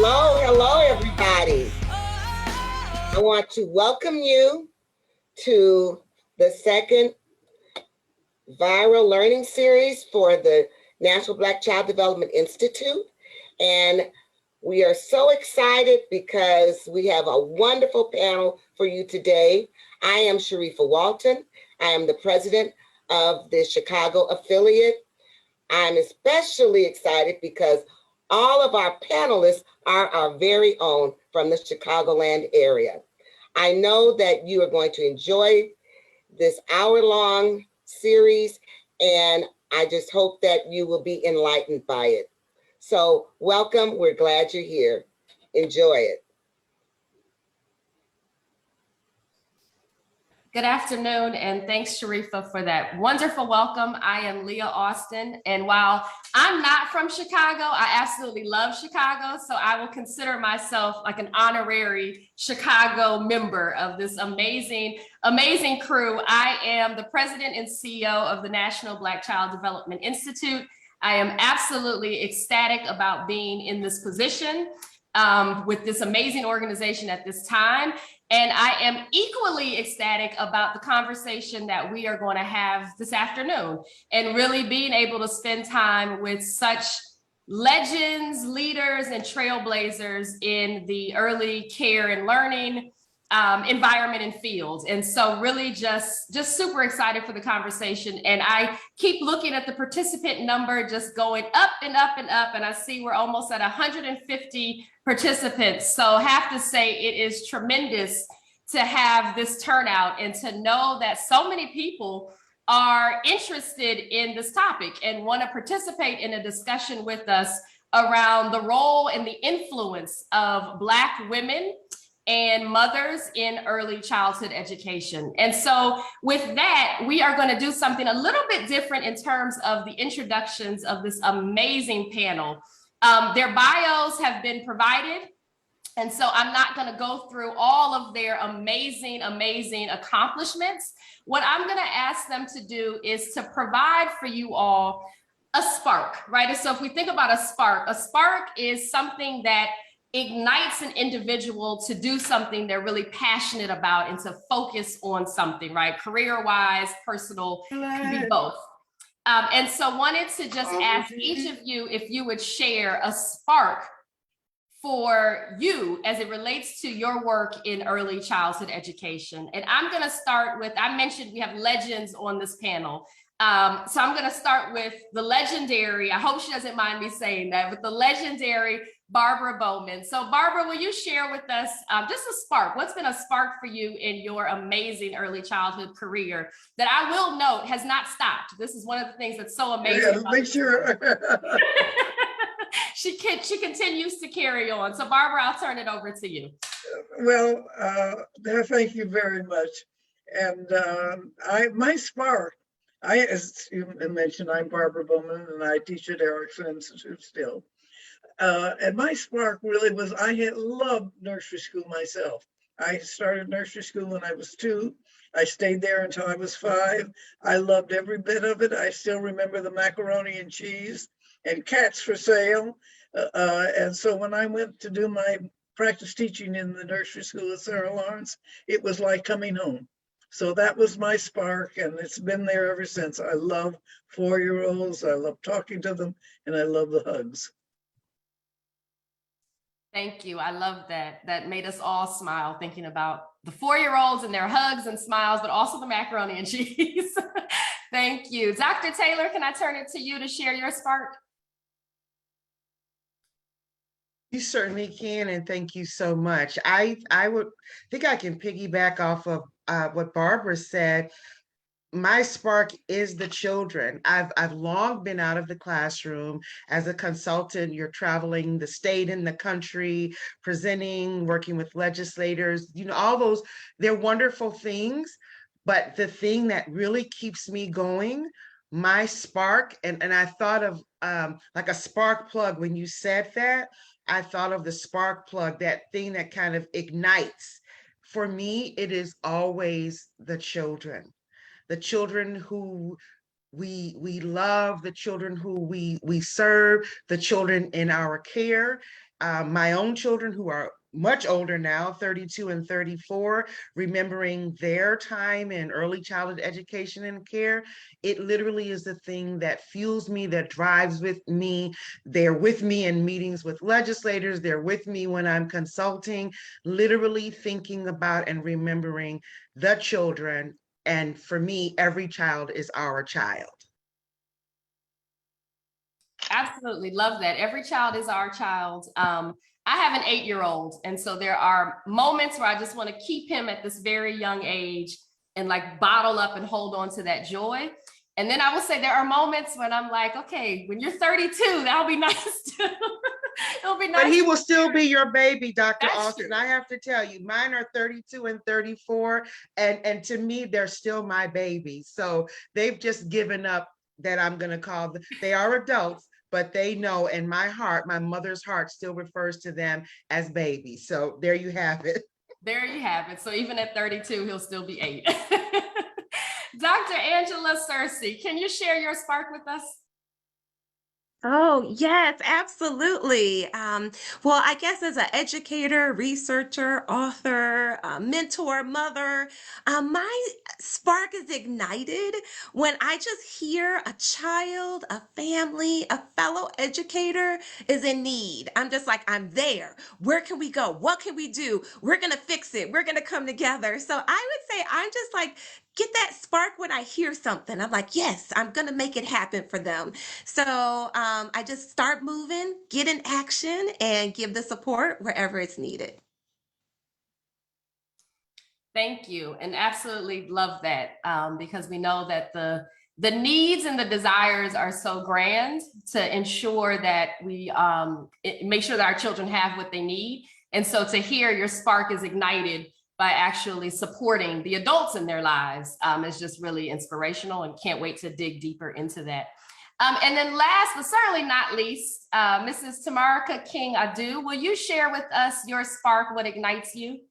Hello, everybody. I want to welcome you to the second viral learning series for the National Black Child Development Institute. And we are so excited because we have a wonderful panel for you today. I am Sharifa Walton. I am the president of the Chicago affiliate. I'm especially excited because all of our panelists are our very own from the Chicagoland area. I know that you are going to enjoy this hour-long series, and I just hope that you will be enlightened by it. So welcome, we're glad you're here. Enjoy it. Good afternoon, and thanks, Sharifa, for that wonderful welcome. I am Leah Austin, and while I'm not from Chicago, I absolutely love Chicago, so I will consider myself like an honorary Chicago member of this amazing crew. I am the president and CEO of the National Black Child Development Institute. I am absolutely ecstatic about being in this position with this amazing organization at this time. And I am equally ecstatic about the conversation that we are going to have this afternoon and really being able to spend time with such legends, leaders, and trailblazers in the early care and learning environment and fields. And so really just super excited for the conversation. And I keep looking at the participant number just going up and up and up. And I see we're almost at 150 participants. So have to say it is tremendous to have this turnout and to know that so many people are interested in this topic and want to participate in a discussion with us around the role and the influence of Black women and mothers in early childhood education. And so with that, we are going to do something a little bit different in terms of the introductions of this amazing panel. Their bios have been provided, and so I'm not going to go through all of their amazing accomplishments. What I'm going to ask them to do is to provide for you all a spark, right? And so if we think about a spark is something that ignites an individual to do something they're really passionate about and to focus on something, right? Career-wise, personal, can be both. And so wanted to just ask each of you if you would share a spark for you as it relates to your work in early childhood education. And I'm going to start with, I mentioned we have legends on this panel. So I'm going to start with the legendary, I hope she doesn't mind me saying that, but the legendary Barbara Bowman. So Barbara, will you share with us just a spark? What's been a spark for you in your amazing early childhood career that I will note has not stopped? This is one of the things that's so amazing. Yeah, make sure. She continues to carry on. So Barbara, I'll turn it over to you. Well, thank you very much. And my spark, as you mentioned, I'm Barbara Bowman and I teach at Erickson Institute still. And my spark really was, I had loved nursery school myself. I started nursery school when I was 2. I stayed there until I was 5. I loved every bit of it. I still remember the macaroni and cheese and cats for sale. And so when I went to do my practice teaching in the nursery school at Sarah Lawrence, it was like coming home. So that was my spark, and it's been there ever since. I love 4-year-olds, I love talking to them, and I love the hugs. Thank you. I love that. That made us all smile thinking about the 4-year-olds and their hugs and smiles, but also the macaroni and cheese. Thank you. Dr. Taylor, can I turn it to you to share your spark? You certainly can, and thank you so much. I would think I can piggyback off of what Barbara said. My spark is the children. I've long been out of the classroom. As a consultant, you're traveling the state and the country, presenting, working with legislators, all those, they're wonderful things. But the thing that really keeps me going, my spark, and I thought of like a spark plug when you said that, I thought of the spark plug, that thing that kind of ignites. For me, it is always the children who we love, the children who we serve, the children in our care. my own children who are much older now, 32 and 34, remembering their time in early childhood education and care. It literally is the thing that fuels me, that drives with me. They're with me in meetings with legislators. They're with me when I'm consulting, literally thinking about and remembering the children. And for me, every child is our child. Absolutely love that. Every child is our child. I have an 8-year-old, and so there are moments where I just want to keep him at this very young age and like bottle up and hold on to that joy. And then I will say there are moments when I'm like, okay, when you're 32, that'll be nice too. It'll be nice. But he will still be your baby, Dr. That's Austin. true. I have to tell you, mine are 32 and 34, and to me, they're still my baby. So they've just given up that I'm going to call them. They are adults, but they know in my heart, my mother's heart still refers to them as babies. So there you have it. There you have it. So even at 32, he'll still be 8. Dr. Angela Searcy, can you share your spark with us? Oh, yes, absolutely. Well, I guess as an educator, researcher, author, mentor, mother, my spark is ignited when I just hear a child, a family, a fellow educator is in need. I'm just like, I'm there. Where can we go? What can we do? We're going to fix it. We're going to come together. So I would say I'm just like, get that spark when I hear something. I'm like, yes, I'm going to make it happen for them. So I just start moving, get in action, and give the support wherever it's needed. Thank you, and absolutely love that, because we know that the needs and the desires are so grand to ensure that we make sure that our children have what they need. And so to hear your spark is ignited by actually supporting the adults in their lives is just really inspirational, and can't wait to dig deeper into that. And then last, but certainly not least, Mrs. Tamarika King-Adu, will you share with us your spark, what ignites you?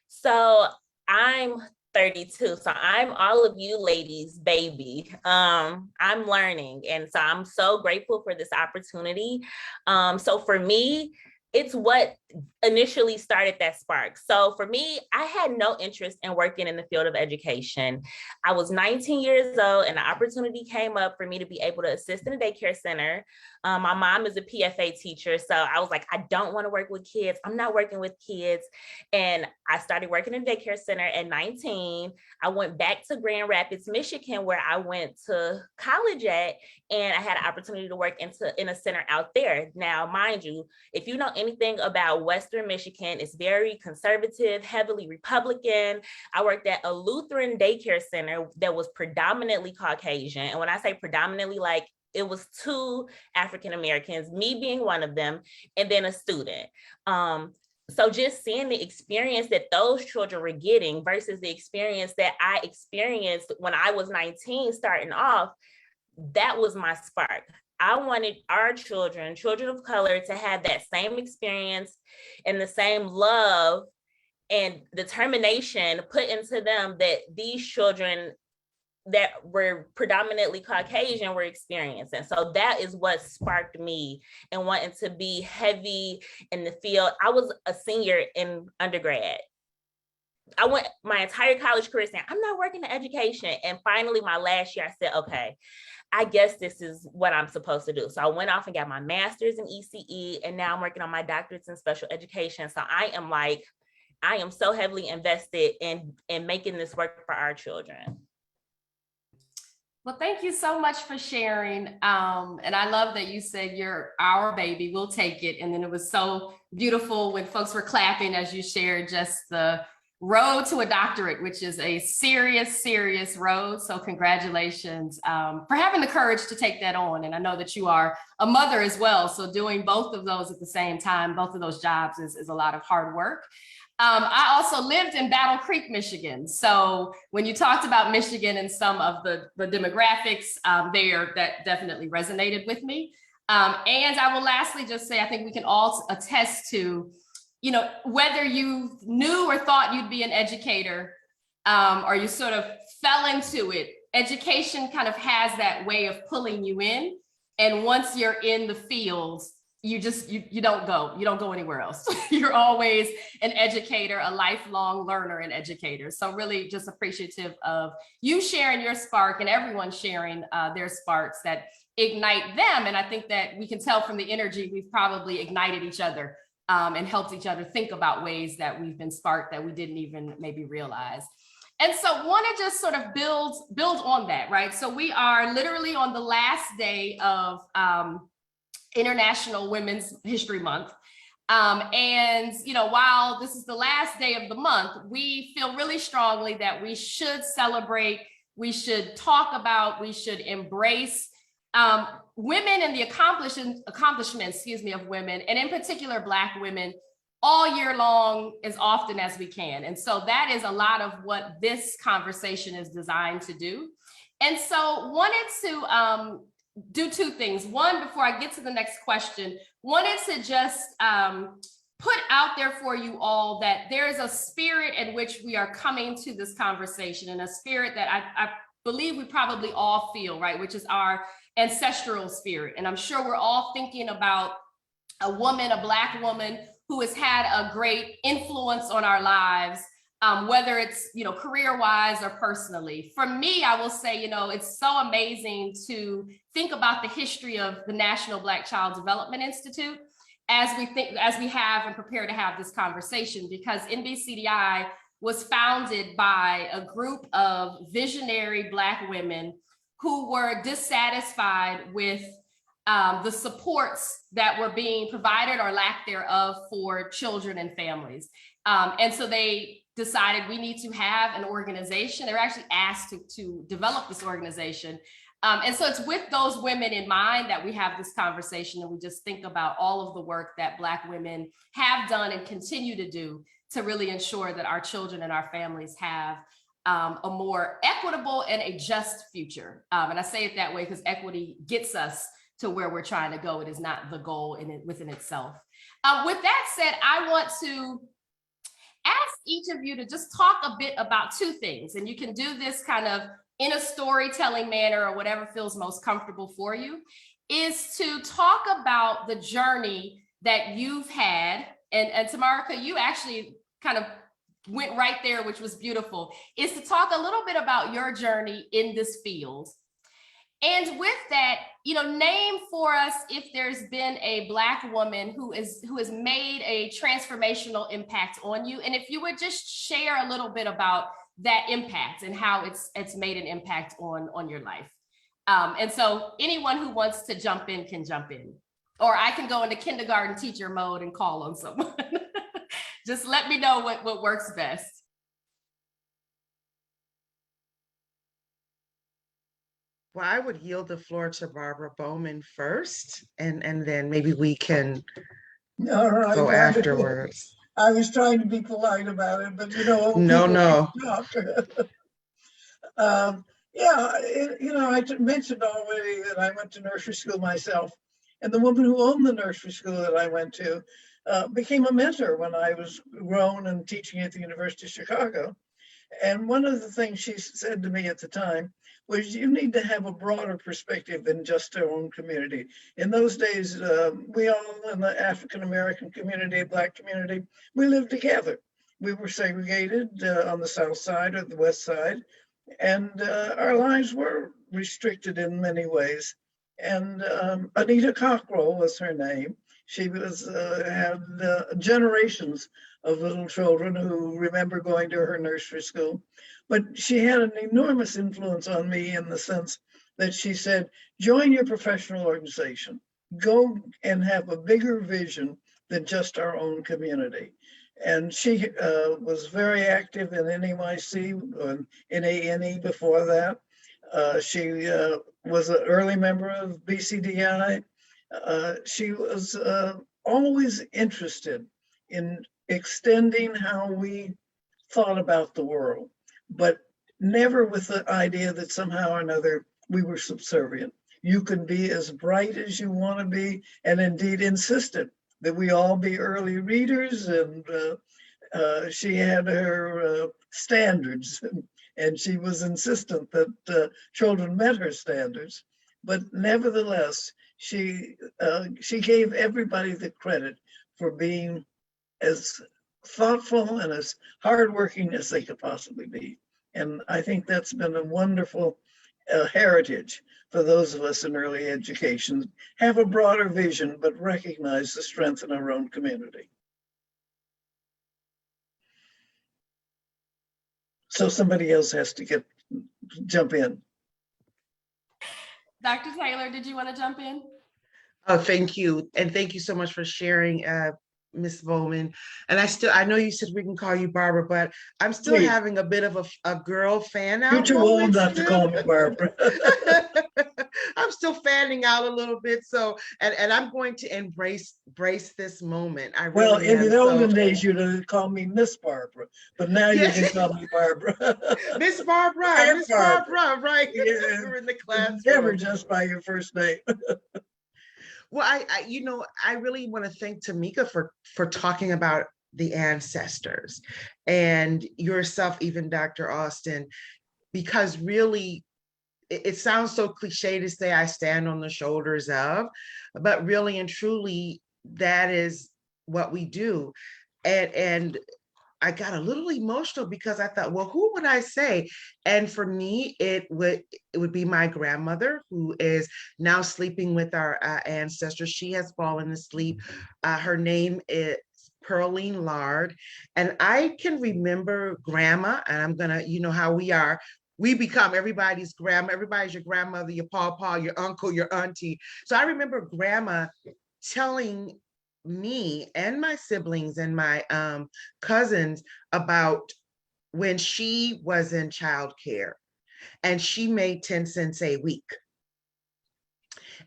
So I'm 32, so I'm all of you ladies' baby. I'm learning, and so I'm so grateful for this opportunity. So for me, it's what initially started that spark. So for me, I had no interest in working in the field of education. I was 19 years old and the opportunity came up for me to be able to assist in a daycare center. My mom is a PFA teacher. So I was like, I don't want to work with kids. I'm not working with kids. And I started working in a daycare center at 19. I went back to Grand Rapids, Michigan, where I went to college at, and I had an opportunity to work in a center out there. Now, mind you, if you know anything about Western Michigan, it's very conservative, heavily Republican. I worked at a Lutheran daycare center that was predominantly Caucasian. And when I say predominantly, like it was 2 African Americans, me being one of them, and then a student. So just seeing the experience that those children were getting versus the experience that I experienced when I was 19 starting off, that was my spark. I wanted our children of color, to have that same experience and the same love and determination put into them that these children that were predominantly Caucasian were experiencing. So that is what sparked me and wanting to be heavy in the field. I was a senior in undergrad. I went my entire college career saying, I'm not working in education. And finally, my last year, I said, okay, I guess this is what I'm supposed to do. So I went off and got my master's in ECE, and now I'm working on my doctorates in special education. So I am so heavily invested in making this work for our children. Well, thank you so much for sharing. And I love that you said you're our baby, we'll take it. And then it was so beautiful when folks were clapping as you shared just the road to a doctorate, which is a serious, serious road. So congratulations for having the courage to take that on. And I know that you are a mother as well. So doing both of those at the same time, both of those jobs is a lot of hard work. I also lived in Battle Creek, Michigan. So when you talked about Michigan and some of the demographics there, that definitely resonated with me. And I will lastly just say, I think we can all attest to, you know, whether you knew or thought you'd be an educator or you sort of fell into it, education kind of has that way of pulling you in. And once you're in the field, you don't go anywhere else. You're always an educator, a lifelong learner and educator. So really just appreciative of you sharing your spark and everyone sharing their sparks that ignite them. And I think that we can tell from the energy, we've probably ignited each other and helped each other think about ways that we've been sparked that we didn't even maybe realize. And so want to just sort of build on that, right? So we are literally on the last day of International Women's History Month. And, you know, while this is the last day of the month, we feel really strongly that we should celebrate, we should talk about, we should embrace women and the accomplishments, of women, and in particular Black women, all year long, as often as we can. And so that is a lot of what this conversation is designed to do. And so wanted to do two things. One, before I get to the next question, wanted to just put out there for you all that there is a spirit in which we are coming to this conversation, and a spirit that I believe we probably all feel, right, which is our ancestral spirit. And I'm sure we're all thinking about a woman, a Black woman, who has had a great influence on our lives, whether it's, you know, career-wise or personally. For me, I will say, you know, it's so amazing to think about the history of the National Black Child Development Institute as we have and prepare to have this conversation, because NBCDI was founded by a group of visionary Black women who were dissatisfied with the supports that were being provided or lack thereof for children and families. And so they decided we need to have an organization. They were actually asked to develop this organization. And so it's with those women in mind that we have this conversation, and we just think about all of the work that Black women have done and continue to do to really ensure that our children and our families have a more equitable and a just future. And I say it that way because equity gets us to where we're trying to go. It is not the goal within itself. With that said, I want to ask each of you to just talk a bit about two things. And you can do this kind of in a storytelling manner or whatever feels most comfortable for you, is to talk about the journey that you've had. And Tamarika, you actually kind of went right there, which was beautiful, is to talk a little bit about your journey in this field. And with that, you know, name for us if there's been a Black woman who has made a transformational impact on you. And if you would just share a little bit about that impact and how it's made an impact on your life. And so anyone who wants to jump in can jump in, or I can go into kindergarten teacher mode and call on someone. Just let me know what works best. Well, I would yield the floor to Barbara Bowman first, and then maybe we can All right, go wonderful. afterwards. I was trying to be polite about it, but you know, No. You know, I mentioned already that I went to nursery school myself, and the woman who owned the nursery school that I went to became a mentor when I was grown and teaching at the University of Chicago. And one of the things she said to me at the time was, you need to have a broader perspective than just our own community. In those days, we all in the African-American community, Black community, we lived together. We were segregated on the South Side or the West Side, and our lives were restricted in many ways. And Anita Cockrell was her name. She was had generations of little children who remember going to her nursery school. But she had an enormous influence on me in the sense that she said, join your professional organization. Go and have a bigger vision than just our own community. And she was very active in NAYC, in ANE before that. She was an early member of BCDI. She was always interested in extending how we thought about the world, but never with the idea that somehow or another we were subservient. You can be as bright as you want to be, and indeed insisted that we all be early readers. And she had her standards, and she was insistent that children met her standards. But nevertheless, she gave everybody the credit for being as thoughtful and as hardworking as they could possibly be. And I think that's been a wonderful heritage for those of us in early education. Have a broader vision, but recognize the strength in our own community. So somebody else has to jump in. Dr. Taylor, did you want to jump in? Oh, thank you. And thank you so much for sharing, Ms. Bowman. And I know you said we can call you Barbara, but I'm still Please. having a bit of a girl fan out. You're too old moment not to call me still. Barbara. I'm still fanning out a little bit. So, and I'm going to embrace this moment. I Well, really in am. the olden days, you'd have called me Miss Barbara, but now you Yes. can call me Barbara. Miss Barbara, Aunt Miss Barbara, right? Yeah. We're in the classroom. Never just by your first name. Well, I really want to thank Tamika for talking about the ancestors and yourself, even Dr. Austin, because really it sounds so cliche to say I stand on the shoulders of, but really and truly that is what we do. And I got a little emotional because I thought, well, who would I say? And for me, it would be my grandmother, who is now sleeping with our ancestors. She has fallen asleep. Her name is Pearline Lard. And I can remember grandma, and I'm gonna, you know how we are. We become everybody's grandma, everybody's your grandmother, your pawpaw, your uncle, your auntie. So I remember grandma telling me and my siblings and my cousins about when she was in childcare and she made 10 cents a week.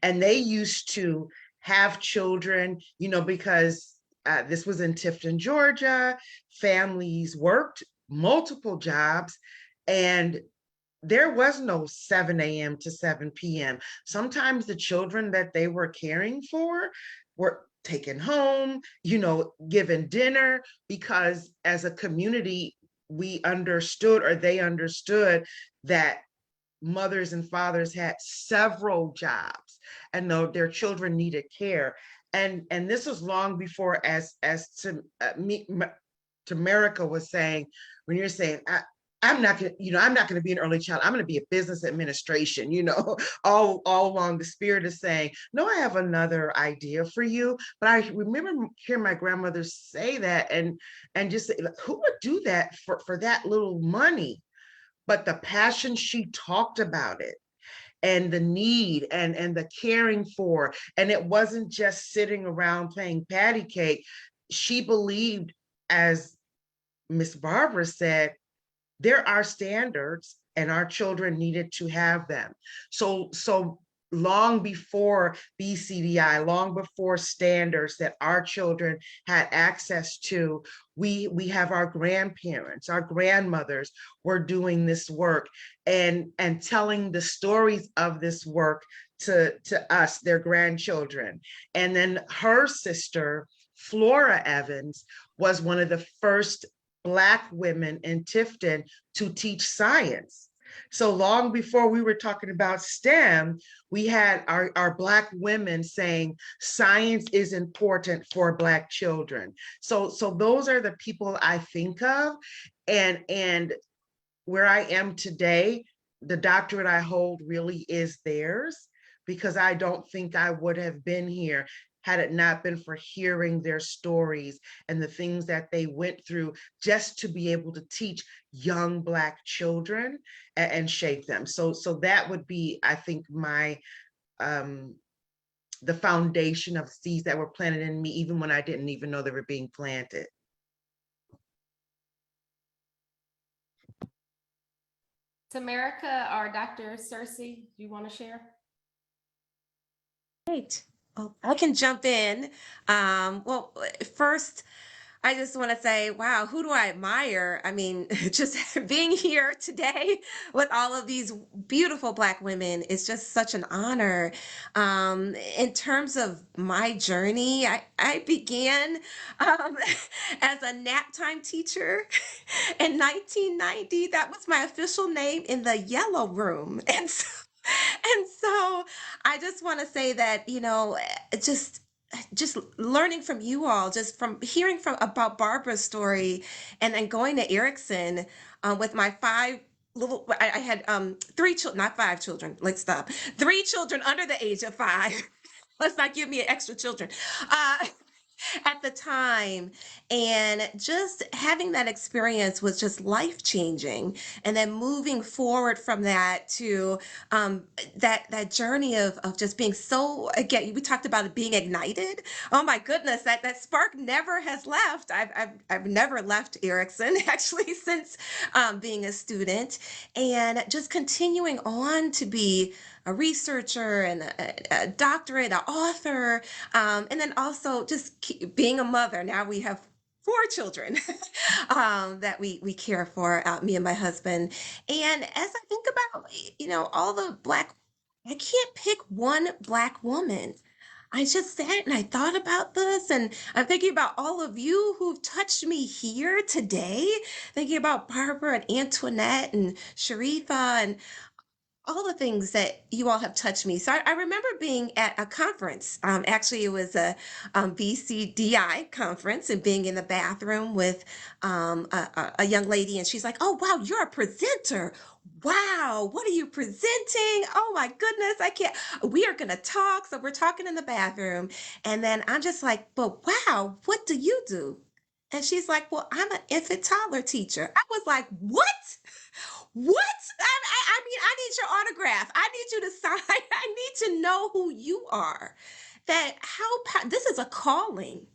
And they used to have children, you know, because this was in Tifton, Georgia. Families worked multiple jobs and there was no 7 a.m. to 7 p.m. Sometimes the children that they were caring for were taken home, you know, given dinner, because as a community, we understood, or they understood, that mothers and fathers had several jobs and though their children needed care. And this was long before, as to Tamika was saying, when you're saying, I'm not going to be an early child. I'm going to be a business administration, you know, all along the spirit of saying, no, I have another idea for you. But I remember hearing my grandmother say that and just say, who would do that for that little money? But the passion she talked about it and the need and the caring for, and it wasn't just sitting around playing patty cake. She believed, as Miss Barbara said, there are standards and our children needed to have them. So long before BCDI, long before standards that our children had access to, we have our grandparents, our grandmothers were doing this work and telling the stories of this work to us, their grandchildren. And then her sister, Flora Evans, was one of the first Black women in Tifton to teach science. So long before we were talking about STEM, we had our Black women saying science is important for Black children. So those are the people I think of. And where I am today, the doctorate I hold really is theirs, because I don't think I would have been here had it not been for hearing their stories and the things that they went through just to be able to teach young Black children and shape them. So that would be, I think, my the foundation of seeds that were planted in me, even when I didn't even know they were being planted. Tamika or Dr. Cersei, do you want to share? Great. Oh, I can jump in. Well, first, I just want to say, wow, who do I admire? I mean, just being here today with all of these beautiful Black women is just such an honor. In terms of my journey, I began as a nap time teacher in 1990. That was my official name in the yellow room. And so And so I just want to say that, just learning from you all, just from hearing from about Barbara's story, and then going to Erickson with my five little, I had three children, not five children. Let's stop. Three children under the age of five. Let's not give me extra children. Uh, at the time, and just having that experience was just life changing, and then moving forward from that to that journey of just being so, again, we talked about it being ignited. Oh my goodness, that spark never has left. I've never left Erickson actually since being a student, and just continuing on to be a researcher and a doctorate, an author, and then also just being a mother. Now we have four children that we care for, me and my husband. And as I think about, all the Black, I can't pick one Black woman. I just sat and I thought about this, and I'm thinking about all of you who've touched me here today, thinking about Barbara and Antoinette and Sharifa and all the things that you all have touched me. So I remember being at a conference. Actually, it was a BCDI conference, and being in the bathroom with a young lady, and she's like, "Oh, wow, you're a presenter. Wow, what are you presenting? Oh my goodness, I can't. We are going to talk." So we're talking in the bathroom, and then I'm just like, "But wow, what do you do?" And she's like, "Well, I'm an infant toddler teacher." I was like, "What? What? I mean, I need your autograph. I need you to sign. I need to know who you are. That this is a calling,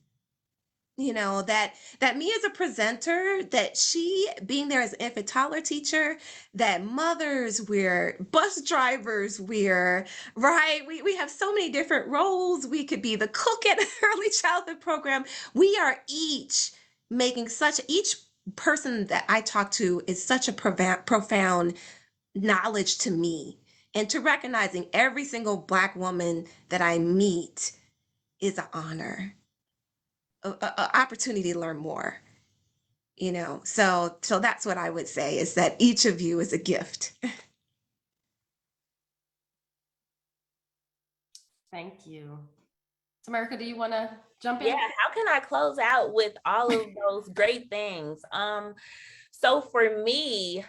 that me as a presenter, that she being there as an infant toddler teacher, that mothers, we're bus drivers, we're right. We have so many different roles. We could be the cook at an early childhood program. We are each each person that I talk to is such a profound knowledge to me. And to recognizing every single Black woman that I meet is an honor, an opportunity to learn more. So that's what I would say, is that each of you is a gift. Thank you. Tamarica, do you want to jump in? Yeah, how can I close out with all of those great things? So for me,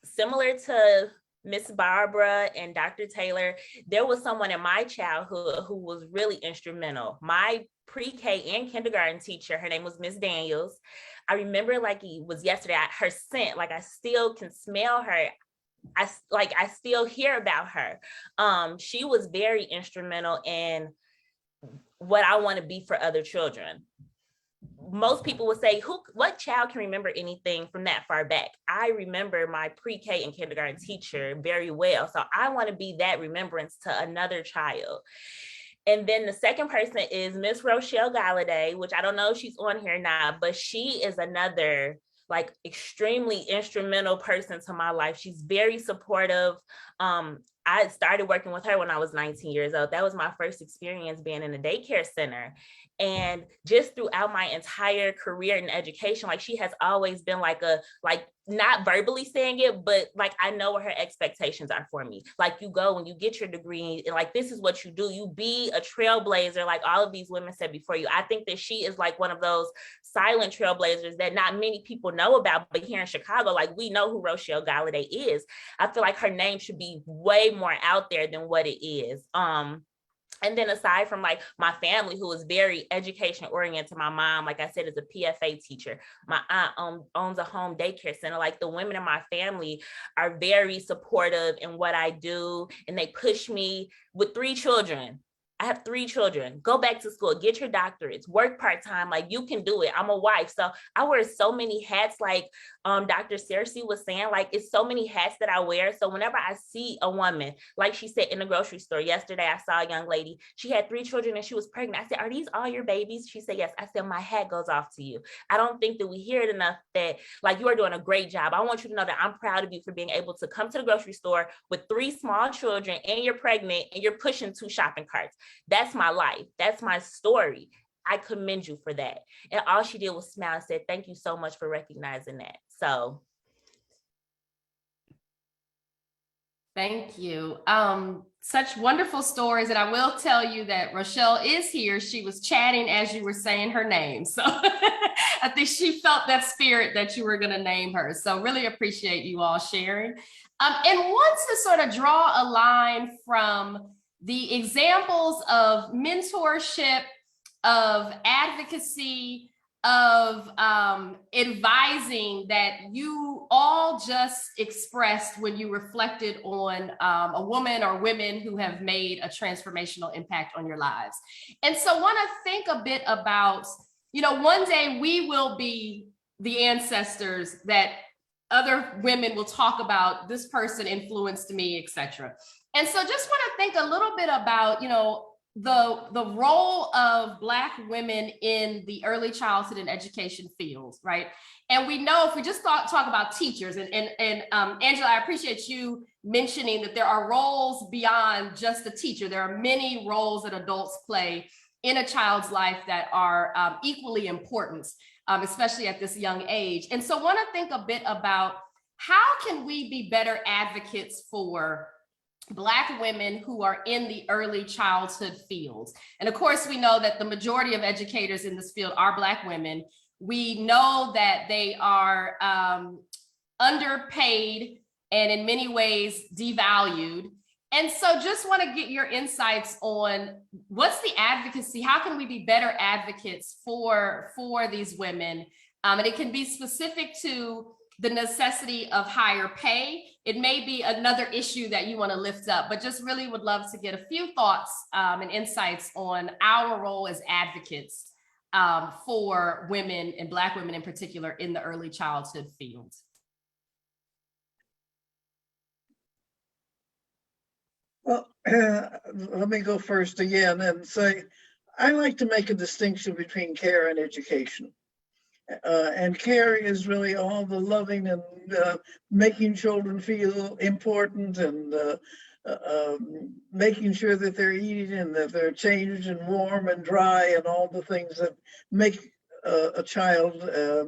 similar to Miss Barbara and Dr. Taylor, there was someone in my childhood who was really instrumental. My pre-K and kindergarten teacher, her name was Miss Daniels. I remember like it was yesterday, her scent, like I still can smell her. I still hear about her. She was very instrumental in what I want to be for other children. Most people would say, what child can remember anything from that far back? I remember my pre-K and kindergarten teacher very well. So I want to be that remembrance to another child. And then the second person is Miss Rochelle Galladay, which I don't know if she's on here now, but she is another like extremely instrumental person to my life. She's very supportive. I started working with her when I was 19 years old. That was my first experience being in a daycare center. And just throughout my entire career in education, like she has always been like not verbally saying it, but like I know what her expectations are for me. Like you go and you get your degree and like this is what you do. You be a trailblazer, like all of these women said before you. I think that she is like one of those silent trailblazers that not many people know about, but here in Chicago, like we know who Rochelle Galladay is. I feel like her name should be way more out there than what it is. And then aside from like my family, who is very education oriented, my mom, like I said, is a PFA teacher. My aunt owns a home daycare center. Like the women in my family are very supportive in what I do. And they push me with 3 children. I have 3 children. Go back to school, get your doctorates, work part-time. Like you can do it. I'm a wife. So I wear so many hats, like Dr. Cersei was saying, like it's so many hats that I wear. So whenever I see a woman, like she said in the grocery store yesterday, I saw a young lady, she had 3 children and she was pregnant. I said, "Are these all your babies?" She said, "Yes." I said, "My hat goes off to you." I don't think that we hear it enough that like you are doing a great job. I want you to know that I'm proud of you for being able to come to the grocery store with 3 small children and you're pregnant and you're pushing 2 shopping carts. That's my life. That's my story. I commend you for that. And all she did was smile and said, "Thank you so much for recognizing that." So Thank you. Such wonderful stories. And I will tell you that Rochelle is here. She was chatting as you were saying her name. So I think she felt that spirit that you were going to name her. So really appreciate you all sharing. And want to sort of draw a line from the examples of mentorship, of advocacy, of advising that you all just expressed when you reflected on a woman or women who have made a transformational impact on your lives. And so want to think a bit about, you know, one day we will be the ancestors that other women will talk about, this person influenced me, etc. And so just want to think a little bit about, you know, the role of Black women in the early childhood and education fields, right? And we know if we just talk about teachers, and Angela, I appreciate you mentioning that there are roles beyond just the teacher. There are many roles that adults play in a child's life that are equally important, especially at this young age. And so want to think a bit about how can we be better advocates for Black women who are in the early childhood fields. And of course, we know that the majority of educators in this field are Black women. We know that they are underpaid and in many ways devalued. And so just want to get your insights on what's the advocacy, how can we be better advocates for these women? And it can be specific to the necessity of higher pay. It may be another issue that you want to lift up, but just really would love to get a few thoughts and insights on our role as advocates for women and Black women in particular in the early childhood fields. Well, let me go first again and say, I like to make a distinction between care and education. And care is really all the loving and making children feel important and making sure that they're eating and that they're changed and warm and dry and all the things that make a child a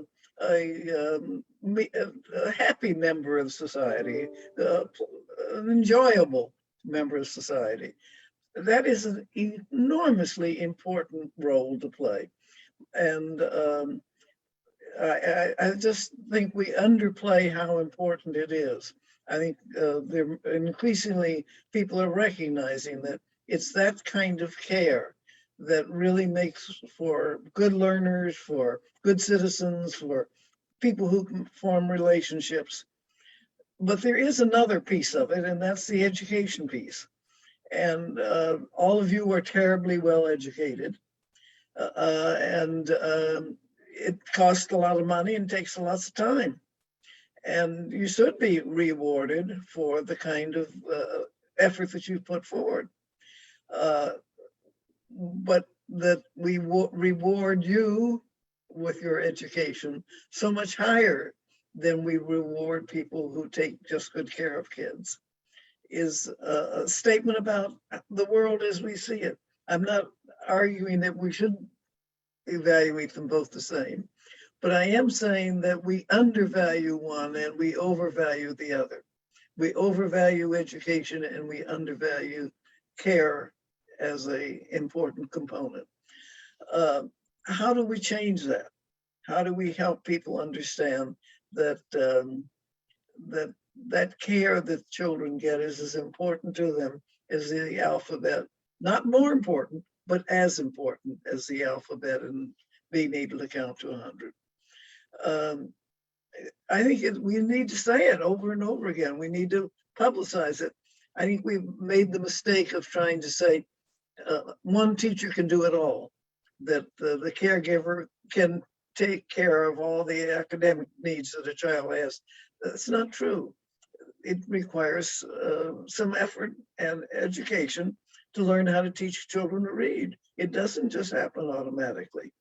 happy member of society, an enjoyable member of society. That is an enormously important role to play. And I just think we underplay how important it is. I think increasingly people are recognizing that it's that kind of care that really makes for good learners, for good citizens, for people who can form relationships. But there is another piece of it, and that's the education piece. And all of you are terribly well educated. It costs a lot of money and takes lots of time. And you should be rewarded for the kind of effort that you put forward. But that we reward you with your education so much higher than we reward people who take just good care of kids is a statement about the world as we see it. I'm not arguing that we should evaluate them both the same, but I am saying that we undervalue one and we overvalue the other. We overvalue education and we undervalue care as an important component. How do we change that? How do we help people understand that that care that children get is as important to them as the alphabet? Not more important, but as important as the alphabet and being able to count to 100. I think we need to say it over and over again. We need to publicize it. I think we've made the mistake of trying to say one teacher can do it all, that the caregiver can take care of all the academic needs that a child has. That's not true. It requires some effort and education to learn how to teach children to read. It doesn't just happen automatically.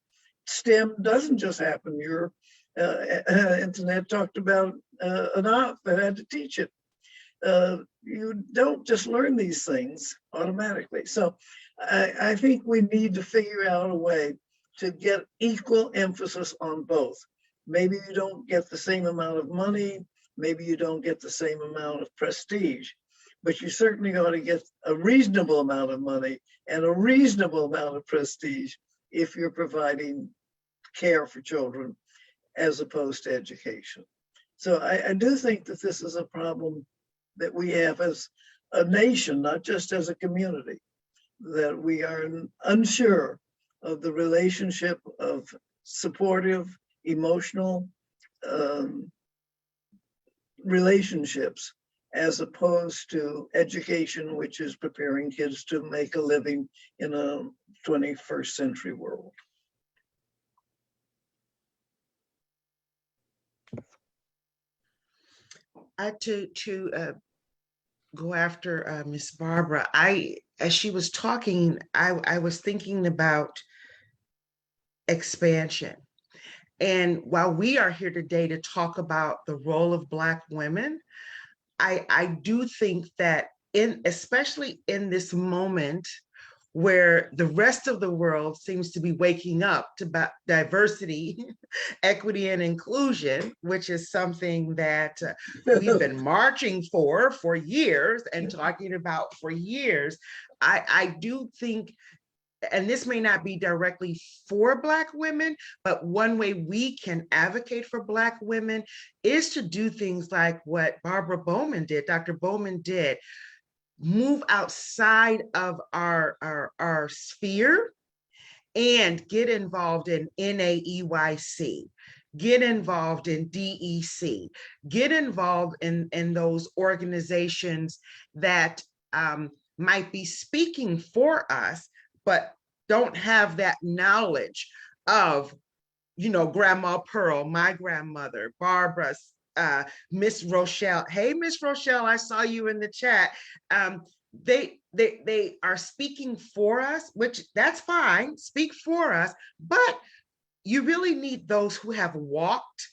STEM doesn't just happen. Your internet talked about an aunt that had to teach it. You don't just learn these things automatically. So I think we need to figure out a way to get equal emphasis on both. Maybe you don't get the same amount of money, maybe you don't get the same amount of prestige, but you certainly ought to get a reasonable amount of money and a reasonable amount of prestige if you're providing care for children as opposed to education. So I do think that this is a problem that we have as a nation, not just as a community, that we are unsure of the relationship of supportive, emotional relationships as opposed to education, which is preparing kids to make a living in a 21st century world. To go after Miss Barbara, as she was talking, I was thinking about expansion. And while we are here today to talk about the role of Black women, I do think that especially in this moment where the rest of the world seems to be waking up to diversity, equity, and inclusion, which is something that we've been marching for years and talking about for years. I do think, and this may not be directly for Black women, but one way we can advocate for Black women is to do things like what Barbara Bowman did, Dr. Bowman did, move outside of our sphere and get involved in NAEYC, get involved in DEC, get involved in those organizations that might be speaking for us, but don't have that knowledge of, Grandma Pearl, my grandmother, Barbara's, Miss Rochelle. Hey, Miss Rochelle, I saw you in the chat. They are speaking for us, which that's fine, speak for us, but you really need those who have walked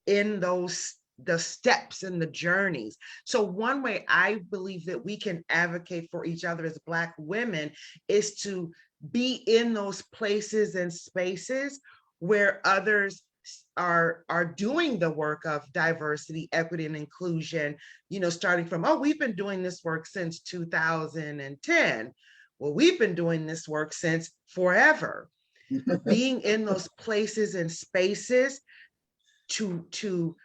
in the steps and the journeys. So one way I believe that we can advocate for each other as Black women is to be in those places and spaces where others are doing the work of diversity, equity, and inclusion, starting from, we've been doing this work since 2010. Well, we've been doing this work since forever. Being in those places and spaces to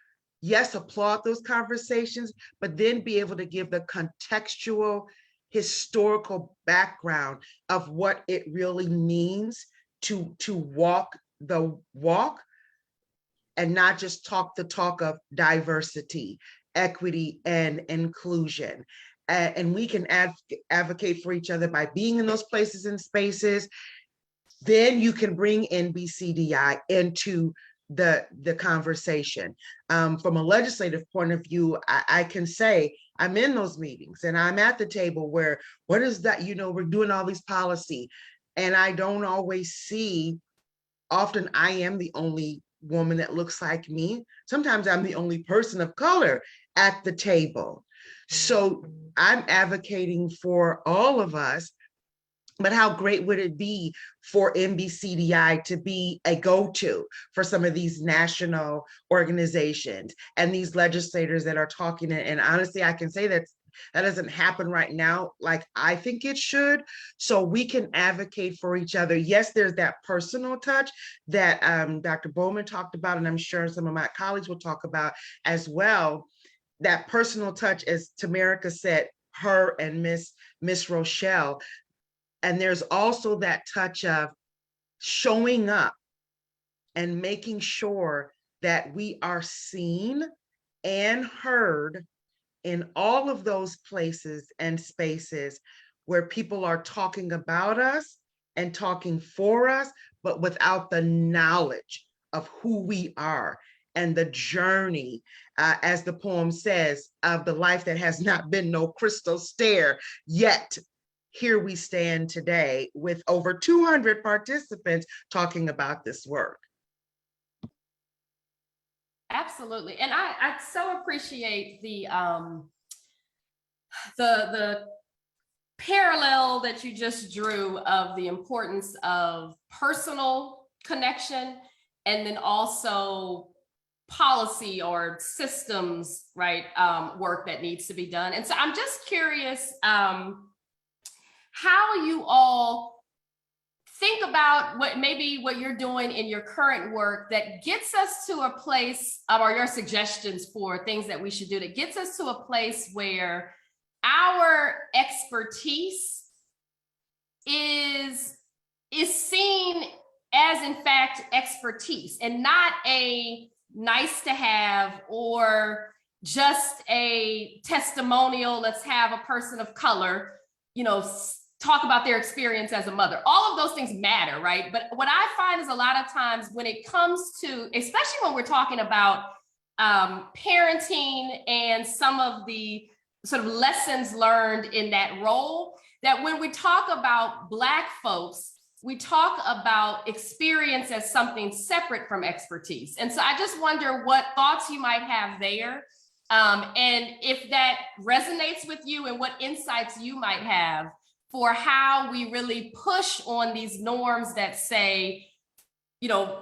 yes, applaud those conversations, but then be able to give the contextual, historical background of what it really means to walk the walk and not just talk the talk of diversity, equity, and inclusion. And we can advocate for each other by being in those places and spaces. Then you can bring NBCDI into the conversation. From a legislative point of view, I can say I'm in those meetings and I'm at the table where, what is that, we're doing all these policy, and I don't always see, often I am the only woman that looks like me. Sometimes I'm the only person of color at the table. So I'm advocating for all of us, but how great would it be for NBCDI to be a go-to for some of these national organizations and these legislators that are talking, and honestly, I can say that doesn't happen right now like I think it should. So we can advocate for each other. Yes, there's that personal touch that Dr. Bowman talked about, and I'm sure some of my colleagues will talk about as well. That personal touch, as Tamarica said, her and Miss Rochelle. And there's also that touch of showing up and making sure that we are seen and heard in all of those places and spaces where people are talking about us and talking for us, but without the knowledge of who we are and the journey, as the poem says, of the life that has not been no crystal stair, yet here we stand today with over 200 participants talking about this work. Absolutely. And I so appreciate the parallel that you just drew of the importance of personal connection and then also policy or systems, right, work that needs to be done. And so I'm just curious how you all think about what you're doing in your current work that gets us to a place, or your suggestions for things that we should do that gets us to a place where our expertise is seen as, in fact, expertise and not a nice to have or just a testimonial. Let's have a person of color, talk about their experience as a mother. All of those things matter, right? But what I find is a lot of times when it comes to, especially when we're talking about parenting and some of the sort of lessons learned in that role, that when we talk about Black folks, we talk about experience as something separate from expertise. And so I just wonder what thoughts you might have there, and if that resonates with you, and what insights you might have for how we really push on these norms that say,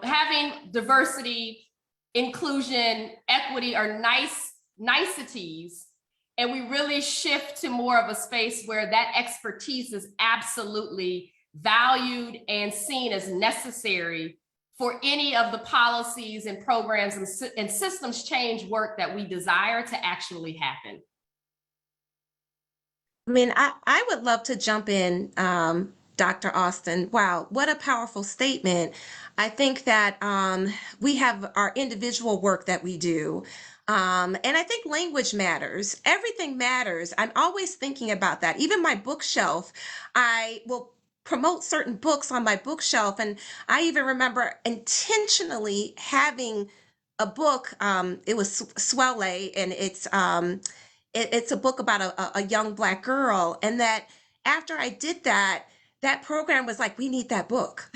having diversity, inclusion, equity are niceties, and we really shift to more of a space where that expertise is absolutely valued and seen as necessary for any of the policies and programs and systems change work that we desire to actually happen. I mean, I would love to jump in, Dr. Austin. Wow, what a powerful statement. I think that we have our individual work that we do. And I think language matters. Everything matters. I'm always thinking about that. Even my bookshelf, I will promote certain books on my bookshelf. And I even remember intentionally having a book. It was Swelle, and it's a book about a young Black girl. And that after I did that, that program was like, we need that book.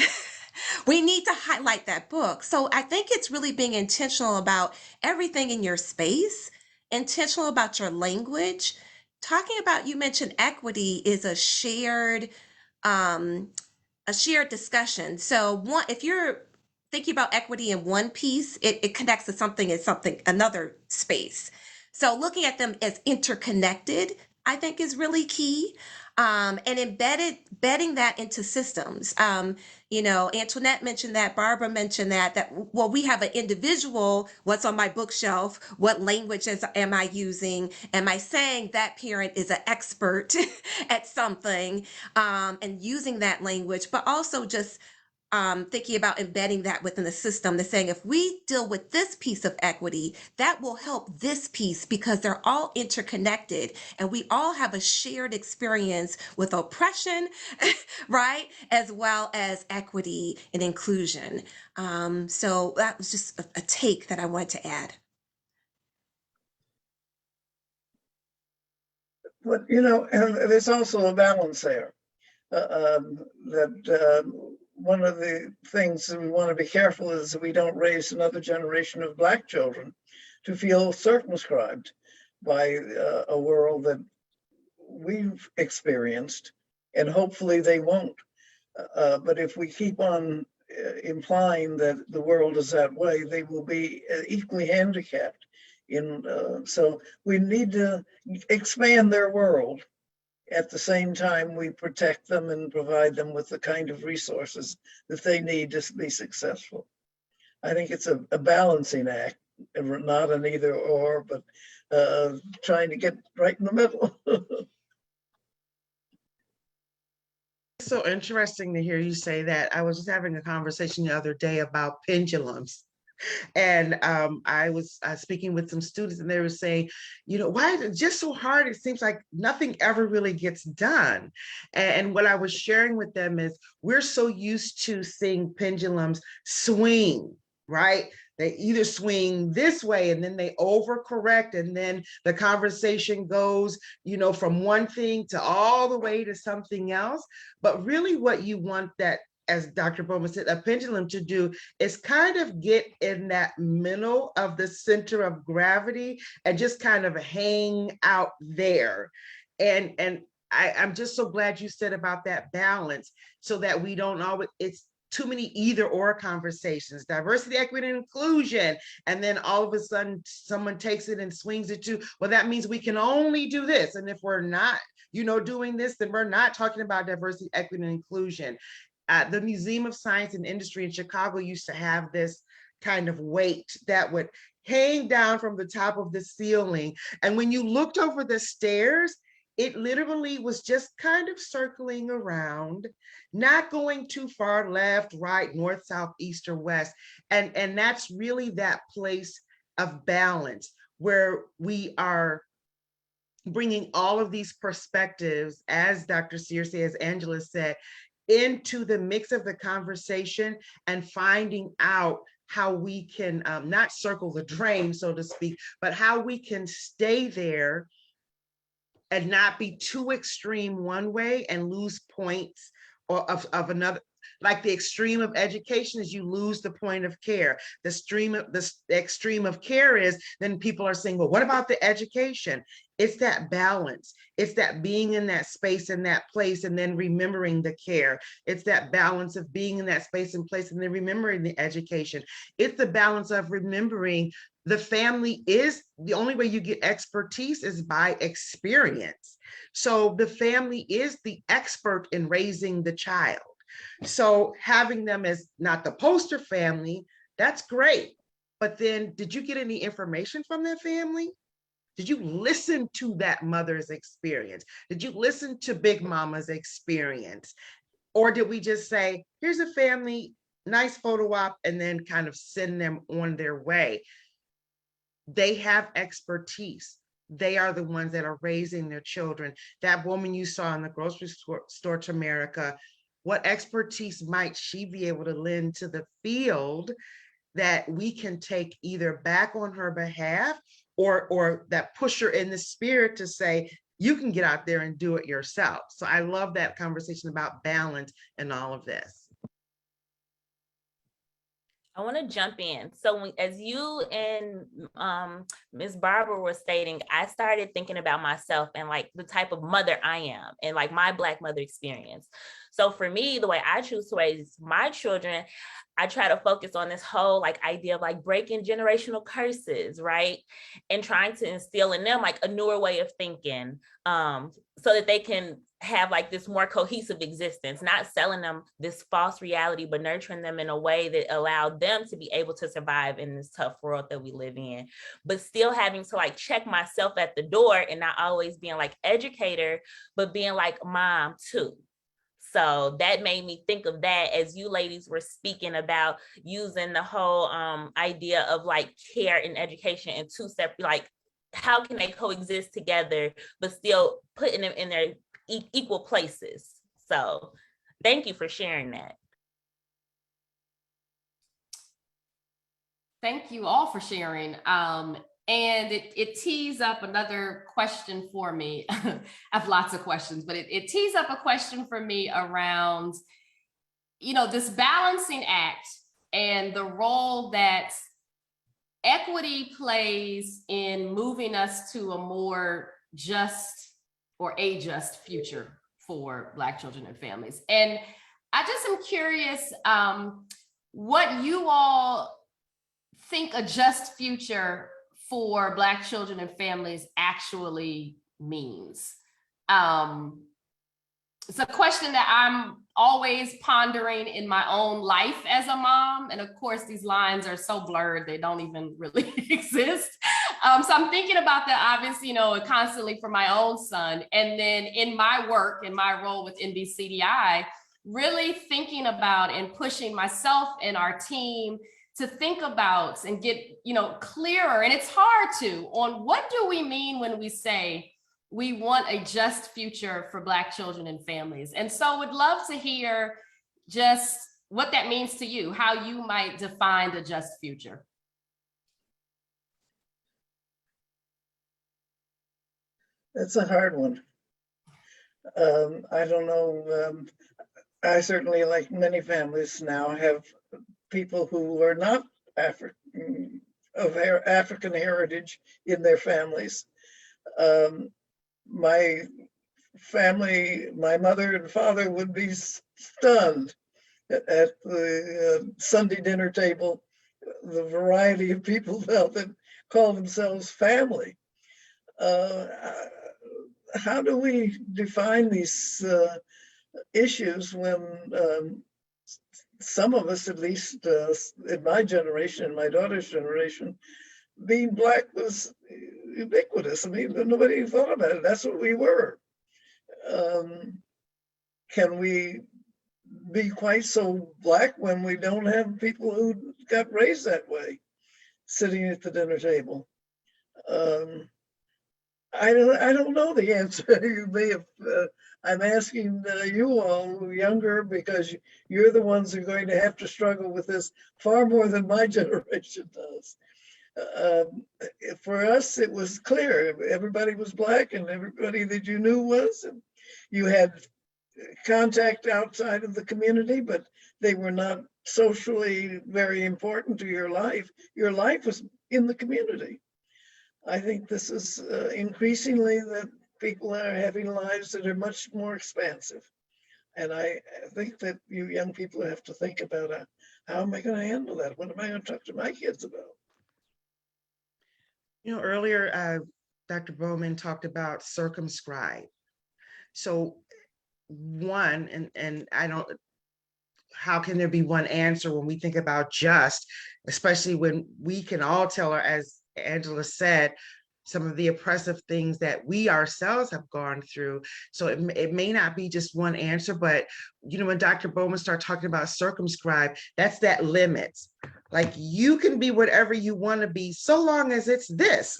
We need to highlight that book. So I think it's really being intentional about everything in your space, intentional about your language. Talking about, you mentioned equity is a shared discussion. So if you're thinking about equity in one piece, it connects to something in another space. So looking at them as interconnected, I think, is really key. And embedding that into systems. Antoinette mentioned that, Barbara mentioned that we have an individual, what's on my bookshelf, what language am I using? Am I saying that parent is an expert at something, and using that language, but also just thinking about embedding that within the system. They're saying, if we deal with this piece of equity, that will help this piece, because they're all interconnected and we all have a shared experience with oppression, right? As well as equity and inclusion. So that was just a take that I wanted to add. But, and there's also a balance there. One of the things that we want to be careful is that we don't raise another generation of Black children to feel circumscribed by a world that we've experienced, and hopefully they won't. But if we keep on implying that the world is that way, they will be equally handicapped. So we need to expand their world. At the same time, we protect them and provide them with the kind of resources that they need to be successful. I think it's a balancing act, not an either or, but trying to get right in the middle. It's so interesting to hear you say that. I was just having a conversation the other day about pendulums. And I was speaking with some students, and they were saying, why is it just so hard? It seems like nothing ever really gets done. And what I was sharing with them is, we're so used to seeing pendulums swing, right? They either swing this way and then they overcorrect, and then the conversation goes, from one thing to all the way to something else. But really what you want that, as Dr. Bowman said, a pendulum to do is kind of get in that middle of the center of gravity and just kind of hang out there. And I'm just so glad you said about that balance, so that we don't always, it's too many either or conversations, diversity, equity, and inclusion. And then all of a sudden someone takes it and swings it to, well, that means we can only do this. And if we're not, doing this, then we're not talking about diversity, equity, and inclusion. The Museum of Science and Industry in Chicago used to have this kind of weight that would hang down from the top of the ceiling. And when you looked over the stairs, it literally was just kind of circling around, not going too far left, right, north, south, east, or west. And that's really that place of balance where we are bringing all of these perspectives, as Dr. Searcy, as Angela said, into the mix of the conversation and finding out how we can not circle the drain, so to speak, but how we can stay there and not be too extreme one way and lose points or of another. Like the extreme of education is you lose the point of care. The extreme of care is then people are saying, well, what about the education? It's that balance. It's that being in that space and that place and then remembering the care. It's that balance of being in that space and place and then remembering the education. It's the balance of remembering the family is the only way you get expertise is by experience. So the family is the expert in raising the child. So having them as not the poster family, that's great. But then did you get any information from that family? Did you listen to that mother's experience? Did you listen to Big Mama's experience? Or did we just say, here's a family, nice photo op, and then kind of send them on their way? They have expertise. They are the ones that are raising their children. That woman you saw in the grocery store, Tamerica, what expertise might she be able to lend to the field that we can take either back on her behalf or that push her in the spirit to say, you can get out there and do it yourself. So I love that conversation about balance and all of this. I want to jump in. So as you and Ms. Barbara were stating, I started thinking about myself and like the type of mother I am and like my Black mother experience. So for me, the way I choose to raise my children, I try to focus on this whole like idea of like breaking generational curses, right? And trying to instill in them like a newer way of thinking so that they can have like this more cohesive existence, not selling them this false reality, but nurturing them in a way that allowed them to be able to survive in this tough world that we live in, but still having to like check myself at the door and not always being like educator, but being like mom too. So that made me think of that as you ladies were speaking about using the whole idea of like care and education in two separate, like how can they coexist together, but still putting them in their equal places. So thank you for sharing that. Thank you all for sharing. And it tees up another question for me. I have lots of questions, but it tees up a question for me around, this balancing act and the role that equity plays in moving us to a more just or a just future for Black children and families. And I just am curious what you all think a just future for Black children and families actually means. It's a question that I'm always pondering in my own life as a mom. And of course, these lines are so blurred, they don't even really exist. So I'm thinking about that, obviously, constantly for my own son. And then in my work, in my role with NBCDI, really thinking about and pushing myself and our team to think about and get, clearer. And it's hard to, on what do we mean when we say we want a just future for Black children and families? And so would love to hear just what that means to you, how you might define the just future. That's a hard one. I don't know. I certainly, like many families now, have people who are not African heritage in their families. My family, my mother and father would be stunned at the Sunday dinner table, the variety of people that call themselves family. How do we define these issues when some of us, at least in my generation, my daughter's generation, being Black was ubiquitous. I mean, nobody thought about it. That's what we were. Can we be quite so Black when we don't have people who got raised that way sitting at the dinner table? I don't know the answer. You may have. I'm asking you all younger because you're the ones who are going to have to struggle with this far more than my generation does. For us, it was clear. Everybody was Black, and everybody that you knew was. And you had contact outside of the community, but they were not socially very important to your life. Your life was in the community. I think this is increasingly that people are having lives that are much more expansive. And I think that you young people have to think about how am I going to handle that? What am I going to talk to my kids about? You know, earlier, Dr. Bowman talked about circumscribe. So one, and I don't, how can there be one answer when we think about just, especially when we can all tell her, as Angela said, some of the oppressive things that we ourselves have gone through. So it may not be just one answer, but you know, when Dr. Bowman started talking about circumscribe, that's that limits. Like you can be whatever you want to be, so long as it's this.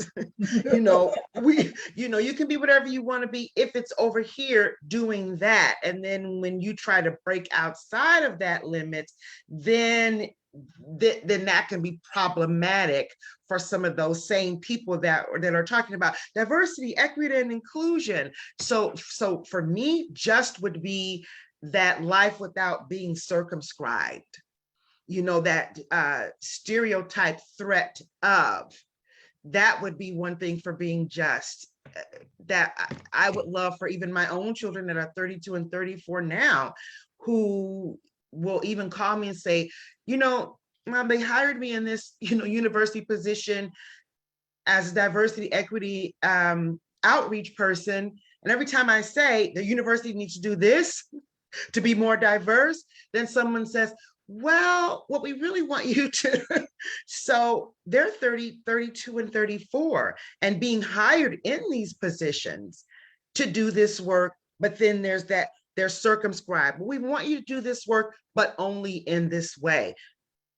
You know, you can be whatever you want to be if it's over here doing that. And then when you try to break outside of that limits, then that can be problematic for some of those same people that are talking about diversity, equity, and inclusion. So for me, just would be that life without being circumscribed. You know, that stereotype threat of, that would be one thing for being just, that I would love for even my own children that are 32 and 34 now, who will even call me and say, you know, Mom, they hired me in this, you know, university position as a diversity, equity, outreach person. And every time I say the university needs to do this to be more diverse, then someone says, well, what we really want you to. So they're 30, 32, and 34 and being hired in these positions to do this work. But then there's that, they're circumscribed. We want you to do this work, but only in this way.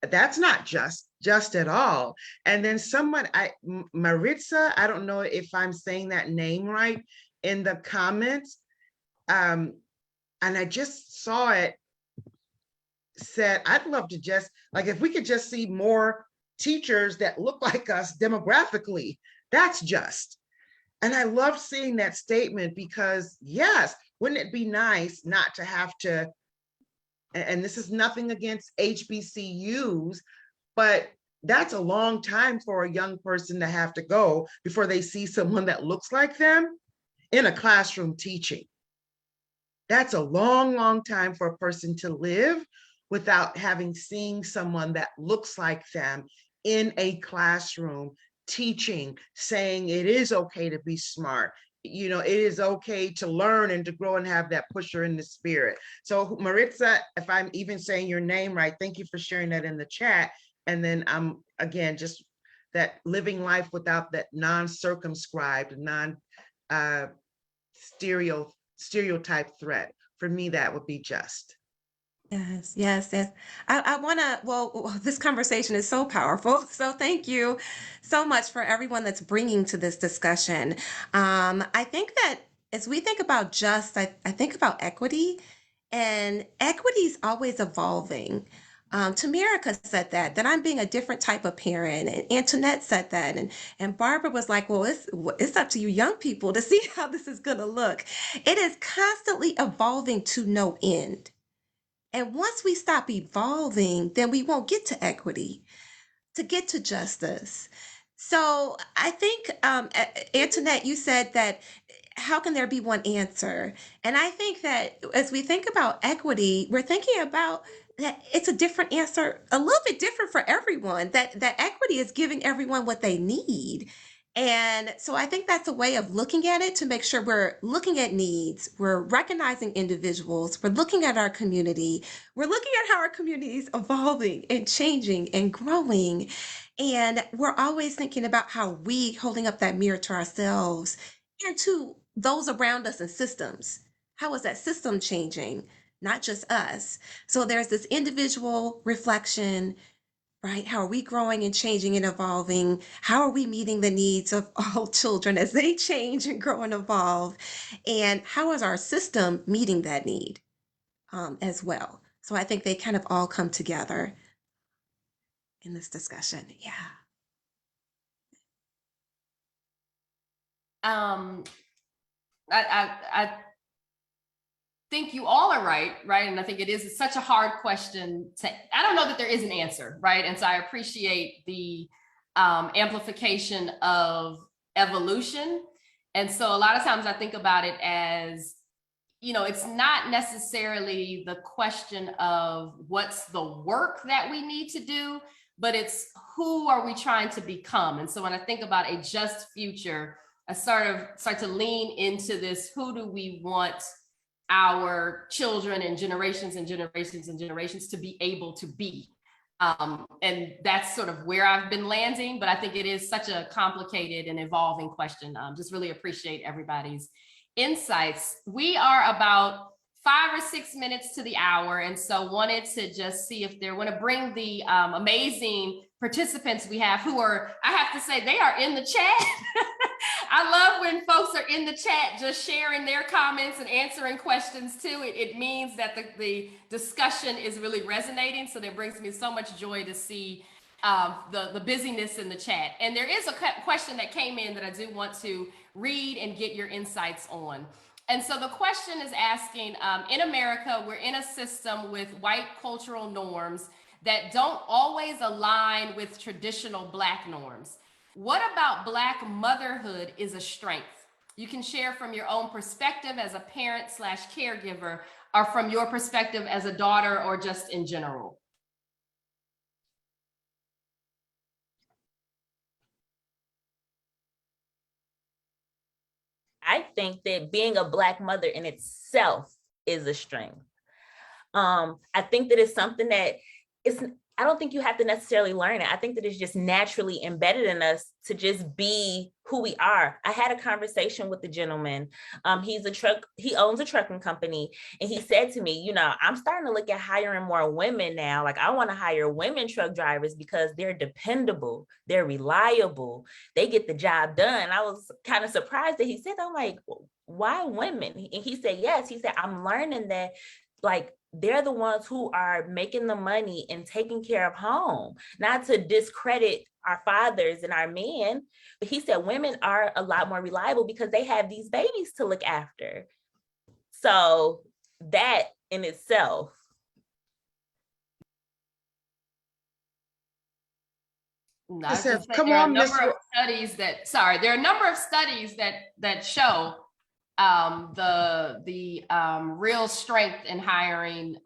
That's not just at all. And then someone, Maritza, I don't know if I'm saying that name right in the comments. And I just saw it, said, I'd love to just, like, if we could just see more teachers that look like us demographically, that's just. And I love seeing that statement because, yes, wouldn't it be nice not to have to, and this is nothing against HBCUs, but that's a long time for a young person to have to go before they see someone that looks like them in a classroom teaching. That's a long, long time for a person to live without having seen someone that looks like them in a classroom teaching, saying it is okay to be smart. You know, it is okay to learn and to grow and have that pusher in the spirit. So Maritza, if I'm even saying your name right, thank you for sharing that in the chat. And then I'm, again, just that living life without that non-circumscribed, stereotype threat. For me, that would be just. Yes, yes, yes. I want to, well, this conversation is so powerful. So thank you so much for everyone that's bringing to this discussion. I think that as we think about just, I think about equity, and equity is always evolving. Tamirica said that I'm being a different type of parent, and Antoinette said that, and Barbara was like, well, it's up to you young people to see how this is going to look. It is constantly evolving to no end. And once we stop evolving, then we won't get to equity, to get to justice. So I think, Antoinette, you said that how can there be one answer? And I think that as we think about equity, we're thinking about it's a different answer, a little bit different for everyone. That equity is giving everyone what they need. And so I think that's a way of looking at it, to make sure we're looking at needs, we're recognizing individuals, we're looking at our community, we're looking at how our community is evolving and changing and growing. And we're always thinking about how we holding up that mirror to ourselves and to those around us and systems. How is that system changing? Not just us. So there's this individual reflection, right? How are we growing and changing and evolving? How are we meeting the needs of all children as they change and grow and evolve? And how is our system meeting that need as well? So I think they kind of all come together in this discussion. Yeah. I think you all are right, and I think it is such a hard question to, I don't know that there is an answer, right? And so I appreciate the amplification of evolution. And so a lot of times I think about it as, it's not necessarily the question of what's the work that we need to do, but it's who are we trying to become? And so when I think about a just future, I start to lean into this, who do we want our children and generations and generations and generations to be able to be? And that's sort of where I've been landing, but I think it is such a complicated and evolving question. Just really appreciate everybody's insights. We are about 5 or 6 minutes to the hour, and so wanted to just see if they want to bring the amazing participants we have, who are, I have to say, they are in the chat. I love when folks are in the chat just sharing their comments and answering questions too. It means that the discussion is really resonating. So that brings me so much joy to see the busyness in the chat. And there is a question that came in that I do want to read and get your insights on. And so the question is asking, in America, we're in a system with white cultural norms that don't always align with traditional Black norms. What about Black motherhood is a strength? You can share from your own perspective as a parent / caregiver, or from your perspective as a daughter, or just in general. I think that being a Black mother in itself is a strength. I think that it's something that I don't think you have to necessarily learn it. I think that it's just naturally embedded in us to just be who we are. I had a conversation with the gentleman. He owns a trucking company. And he said to me, I'm starting to look at hiring more women now. Like, I want to hire women truck drivers because they're dependable, they're reliable, they get the job done. I was kind of surprised that he said that. I'm like, why women? And he said, yes. He said, I'm learning that, like, they're the ones who are making the money and taking care of home. Not to discredit our fathers and our men, but he said women are a lot more reliable because they have these babies to look after. So that in itself. No, there are a number of studies that show the real strength in hiring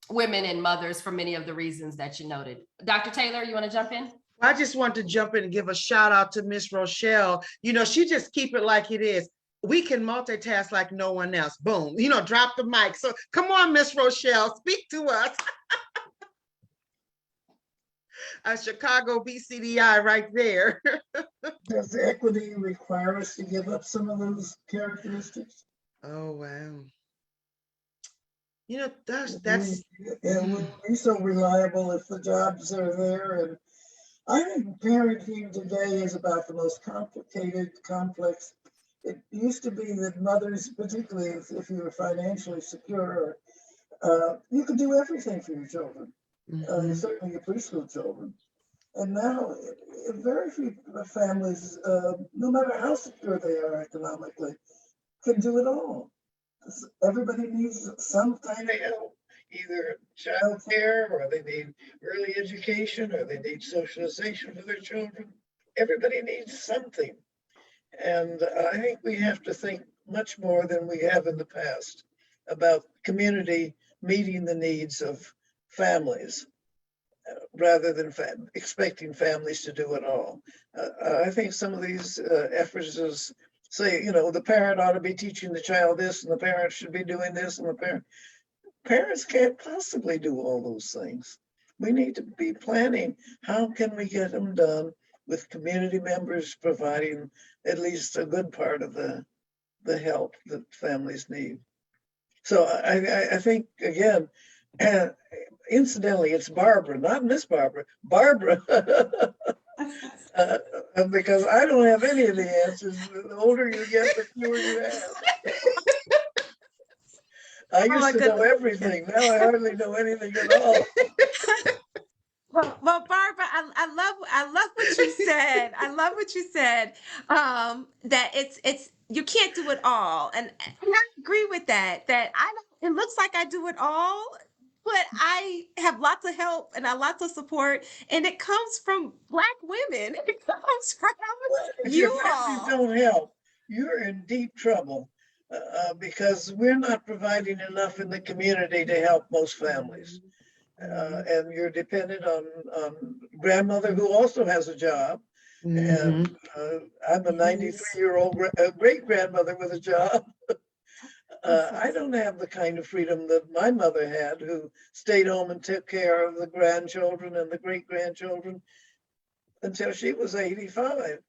women and mothers for many of the reasons that you noted. Dr. Taylor, you want to jump in? I just want to jump in and give a shout out to Miss Rochelle. She just keep it like it is. We can multitask like no one else. Boom, drop the mic. So come on, Miss Rochelle, speak to us. A Chicago BCDI right there. Does equity require us to give up some of those characteristics? Oh, wow. That's it would be so reliable if the jobs are there. And I think parenting today is about the most complicated, complex. It used to be that mothers, particularly if you were financially secure, you could do everything for your children. Certainly your preschool children. And now very few families, no matter how secure they are economically, can do it all. Everybody needs some kind of help, either child care, or they need early education, or they need socialization for their children. Everybody needs something. And I think we have to think much more than we have in the past about community meeting the needs of families rather than expecting families to do it all. I think some of these efforts is say, the parent ought to be teaching the child this, and the parent should be doing this, and the parents can't possibly do all those things. We need to be planning, how can we get them done with community members providing at least a good part of the help that families need. So I think, again, incidentally, it's Barbara, not Miss Barbara, Barbara. Because I don't have any of the answers. The older you get, the fewer you have. I used to know everything. Now I hardly know anything at all. Well, Barbara, I love what you said. I love what you said. That it's you can't do it all, and I agree with that. That I don't. It looks like I do it all, but I have lots of help and lots of support, and it comes from Black women. It comes from If you your families all. don't help, you're in deep trouble because we're not providing enough in the community to help most families. And you're dependent on grandmother who also has a job. And I'm a 93-year-old great grandmother with a job. I don't have the kind of freedom that my mother had, who stayed home and took care of the grandchildren and the great grandchildren until she was 85.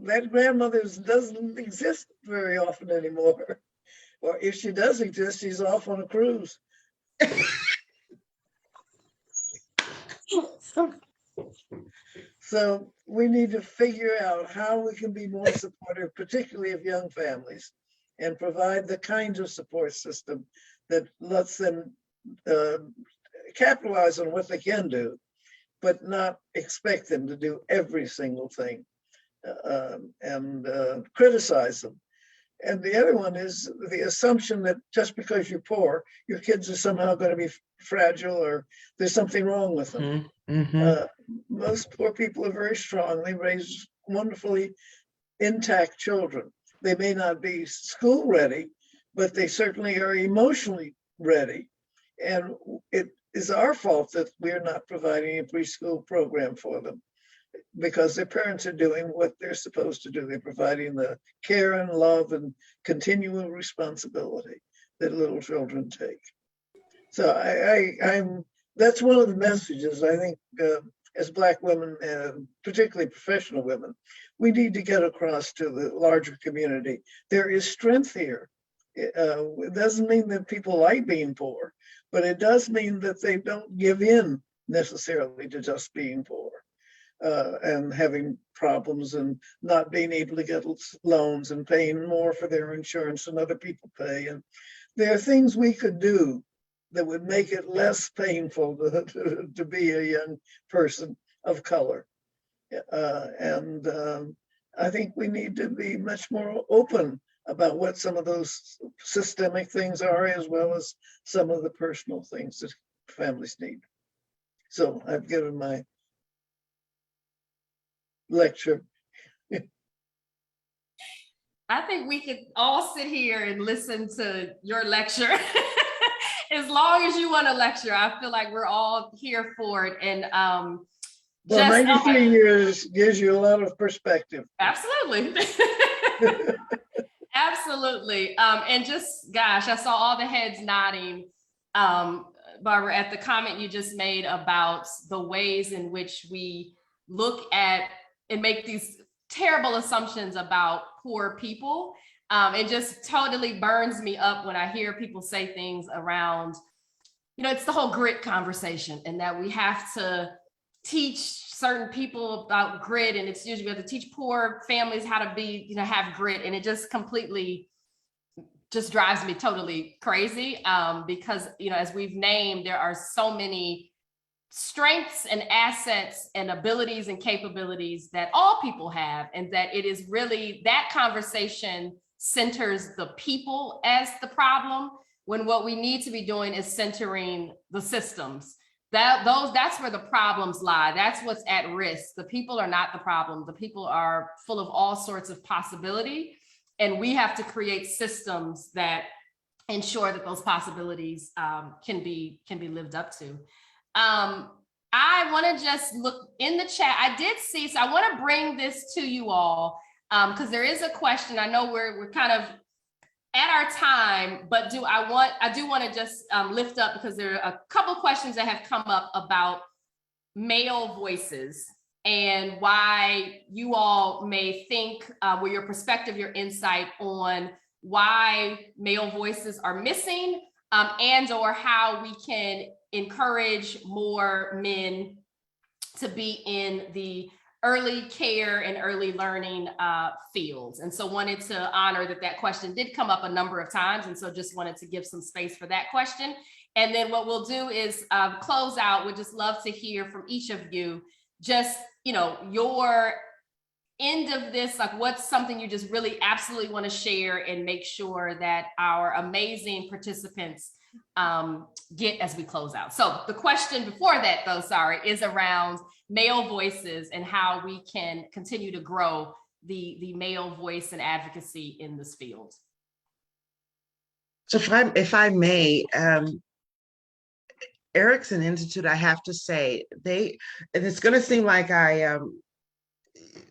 That grandmother doesn't exist very often anymore. Or if she does exist, she's off on a cruise. So we need to figure out how we can be more supportive, particularly of young families, and provide the kinds of support system that lets them capitalize on what they can do, but not expect them to do every single thing and criticize them. And the other one is the assumption that just because you're poor, your kids are somehow going to be fragile or there's something wrong with them. Most poor people are very strong. They raise wonderfully intact children. They may not be school ready, but they certainly are emotionally ready. And it is our fault that we're not providing a preschool program for them, because their parents are doing what they're supposed to do. They're providing the care and love and continual responsibility that little children take. So that's one of the messages I think as Black women, particularly professional women, we need to get across to the larger community. There is strength here. It doesn't mean that people like being poor, but it does mean that they don't give in necessarily to just being poor. And having problems and not being able to get loans and paying more for their insurance than other people pay. And there are things we could do that would make it less painful to be a young person of color. And I think we need to be much more open about what some of those systemic things are, as well as some of the personal things that families need. So I've given my lecture. I think we could all sit here and listen to your lecture. As long as you want to lecture, I feel like we're all here for it. And well, 93 years gives you a lot of perspective. Absolutely. Absolutely. And just, gosh, I saw all the heads nodding, Barbara, at the comment you just made about the ways in which we look at and make these terrible assumptions about poor people. It just totally burns me up when I hear people say things around, it's the whole grit conversation, and that we have to teach certain people about grit, and it's usually we have to teach poor families how to be, have grit, and it just completely just drives me totally crazy because, as we've named, there are so many strengths and assets and abilities and capabilities that all people have, and that it is really that conversation centers the people as the problem, when what we need to be doing is centering the systems. That's where the problems lie. That's what's at risk. The people are not the problem. The people are full of all sorts of possibility, and we have to create systems that ensure that those possibilities can be lived up to. I want to just look in the chat. I did see, so I want to bring this to you all because there is a question. I know we're kind of at our time, but I do want to just lift up, because there are a couple questions that have come up about male voices and why you all may think, with your perspective, your insight on why male voices are missing, and or how we can encourage more men to be in the early care and early learning fields. And so wanted to honor that question did come up a number of times. And so just wanted to give some space for that question. And then what we'll do is close out. We'd just love to hear from each of you, just, your end of this, like what's something you just really absolutely want to share and make sure that our amazing participants get as we close out. So the question before that, though, is around male voices and how we can continue to grow the male voice and advocacy in this field. So if I may, Erickson Institute, I have to say, and it's going to seem like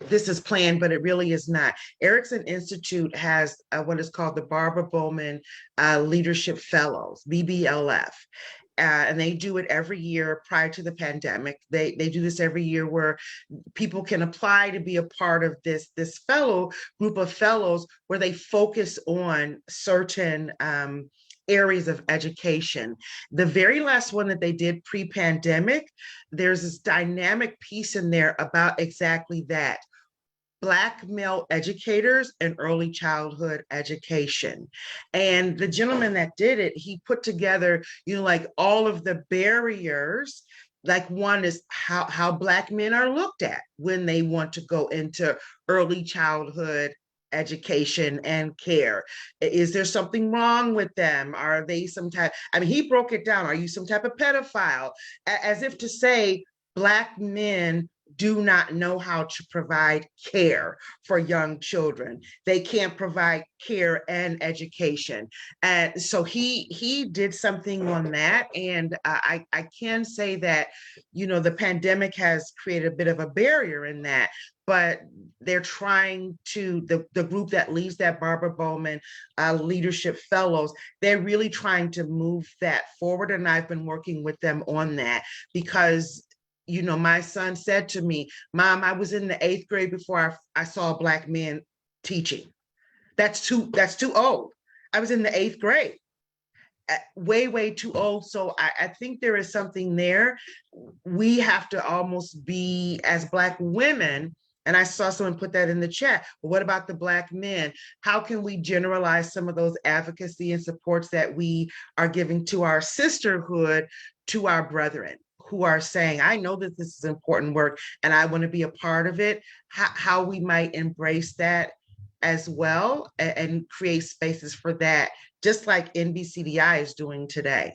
this is planned, but it really is not. Erickson Institute has what is called the Barbara Bowman Leadership Fellows, BBLF. And they do it every year prior to the pandemic. They do this every year where people can apply to be a part of this group of fellows, where they focus on certain areas of education. The very last one that they did pre-pandemic, there's this dynamic piece in there about exactly that. Black male educators and early childhood education. And the gentleman that did it, he put together, like all of the barriers. Like one is how Black men are looked at when they want to go into early childhood education and care. Is there something wrong with them? Are they some type, he broke it down. Are you some type of pedophile? As if to say, Black men do not know how to provide care for young children. They can't provide care and education. And so he did something on that. And I can say that, the pandemic has created a bit of a barrier in that, but they're trying to, the group that leads that Barbara Bowman Leadership Fellows, they're really trying to move that forward. And I've been working with them on that because my son said to me, Mom, I was in the 8th grade before I saw a Black man teaching. That's too old. I was in the 8th grade, way too old. So I think there is something there. We have to almost be, as Black women, and I saw someone put that in the chat, well, what about the Black men? How can we generalize some of those advocacy and supports that we are giving to our sisterhood, to our brethren who are saying, I know that this is important work and I want to be a part of it, how we might embrace that as well and create spaces for that, just like NBCDI is doing today.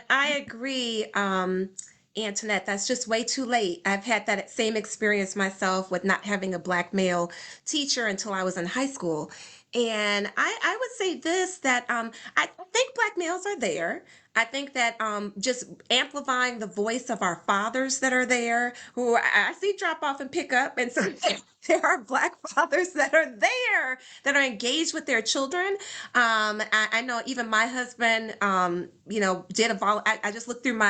I agree, Antoinette, that's just way too late. I've had that same experience myself with not having a Black male teacher until I was in high school. And I would say this, that I think Black males are there. I think that just amplifying the voice of our fathers that are there, who I see drop off and pick up. And so there are Black fathers that are there, that are engaged with their children. I know even my husband, did I just looked through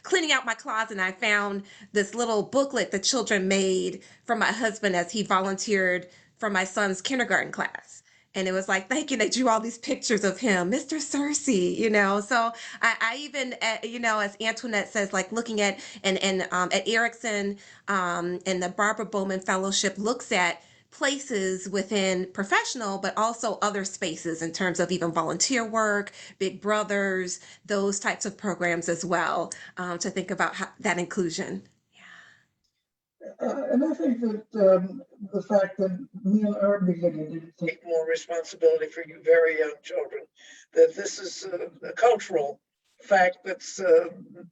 cleaning out my closet, and I found this little booklet the children made for my husband as he volunteered for my son's kindergarten class. And it was like, thank you. They drew all these pictures of him, Mr. Searcy, So I even, as Antoinette says, like looking at at Erickson and the Barbara Bowman Fellowship looks at places within professional, but also other spaces in terms of even volunteer work, Big Brothers, those types of programs as well, to think about that inclusion. And I think that the fact that men are beginning to take more responsibility for you very young children, that this is a cultural fact that's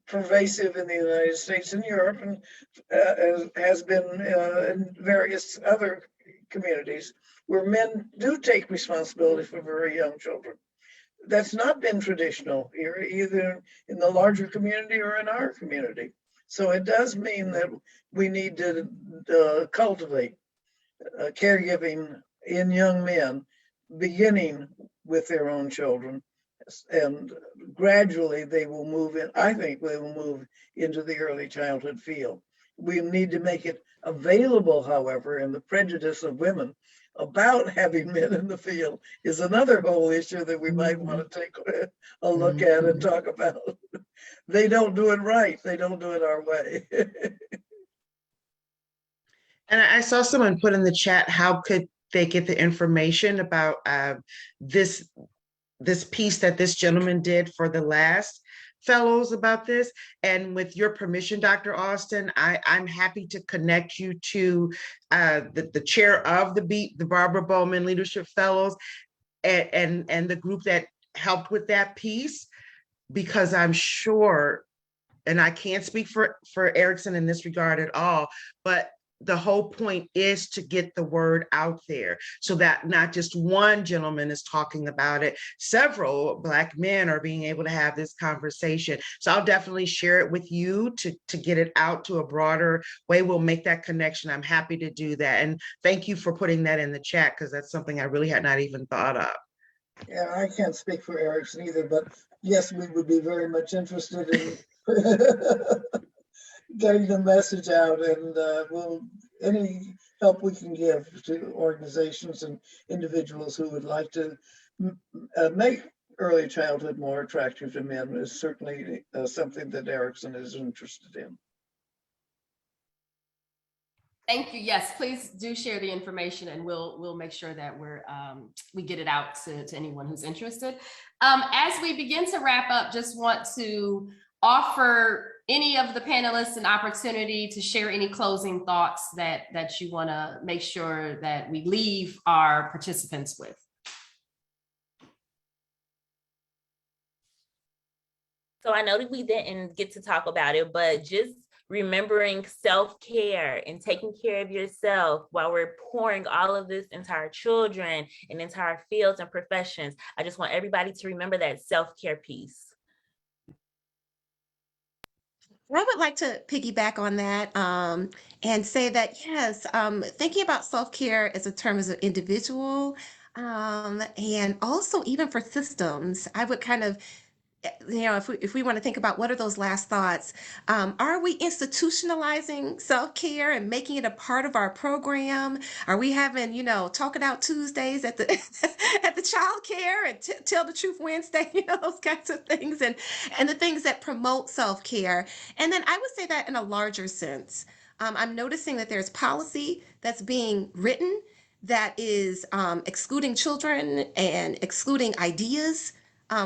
pervasive in the United States and Europe, and has been in various other communities where men do take responsibility for very young children. That's not been traditional here, either in the larger community or in our community. So it does mean that we need to cultivate caregiving in young men, beginning with their own children. And gradually they will move in, I think they will move into the early childhood field. We need to make it available, however, and the prejudice of women about having men in the field is another whole issue that we might want to take a look at and talk about. They don't do it right. They don't do it our way. And I saw someone put in the chat, how could they get the information about this piece that this gentleman did for the last fellows about this? And with your permission, Dr. Austin, I'm happy to connect you to the chair of the Barbara Bowman Leadership Fellows and the group that helped with that piece, because I'm sure, and I can't speak for Erickson in this regard at all, but the whole point is to get the word out there so that not just one gentleman is talking about it, several Black men are being able to have this conversation. So I'll definitely share it with you to get it out to a broader way. We'll make that connection. I'm happy to do that. And thank you for putting that in the chat, because that's something I really had not even thought of. Yeah, I can't speak for Erickson either, but yes, we would be very much interested in getting the message out, and any help we can give to organizations and individuals who would like to make early childhood more attractive to men is certainly something that Erickson is interested in. Thank you. Yes, please do share the information, and we'll make sure that we get it out to anyone who's interested. As we begin to wrap up, just want to offer any of the panelists an opportunity to share any closing thoughts that you want to make sure that we leave our participants with. So I know that we didn't get to talk about it, but just remembering self-care and taking care of yourself while we're pouring all of this into our children and into our fields and professions. I just want everybody to remember that self-care piece. I would like to piggyback on that and say that, yes, thinking about self-care as a term as an individual and also even for systems, I would kind of, if we want to think about what are those last thoughts, are we institutionalizing self-care and making it a part of our program? Are we having, Talk It Out Tuesdays at the at the child care and Tell the Truth Wednesday, those kinds of things, and the things that promote self-care? And then I would say that in a larger sense, I'm noticing that there's policy that's being written that is excluding children and excluding ideas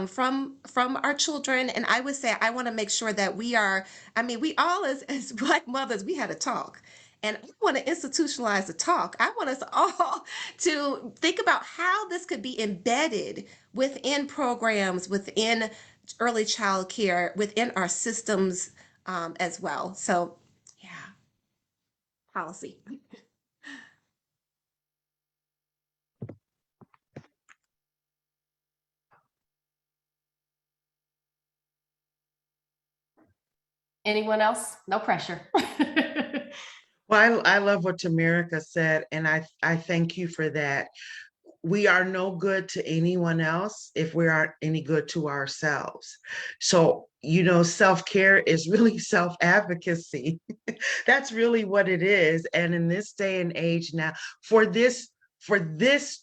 from our children. And I would say I want to make sure that we all as Black mothers, we had a talk. And I want to institutionalize the talk. I want us all to think about how this could be embedded within programs, within early child care, within our systems as well. So yeah, policy. Anyone else? No pressure. Well, I love what Tamika said, and I thank you for that. We are no good to anyone else if we aren't any good to ourselves. So, self-care is really self-advocacy. That's really what it is. And in this day and age now, for this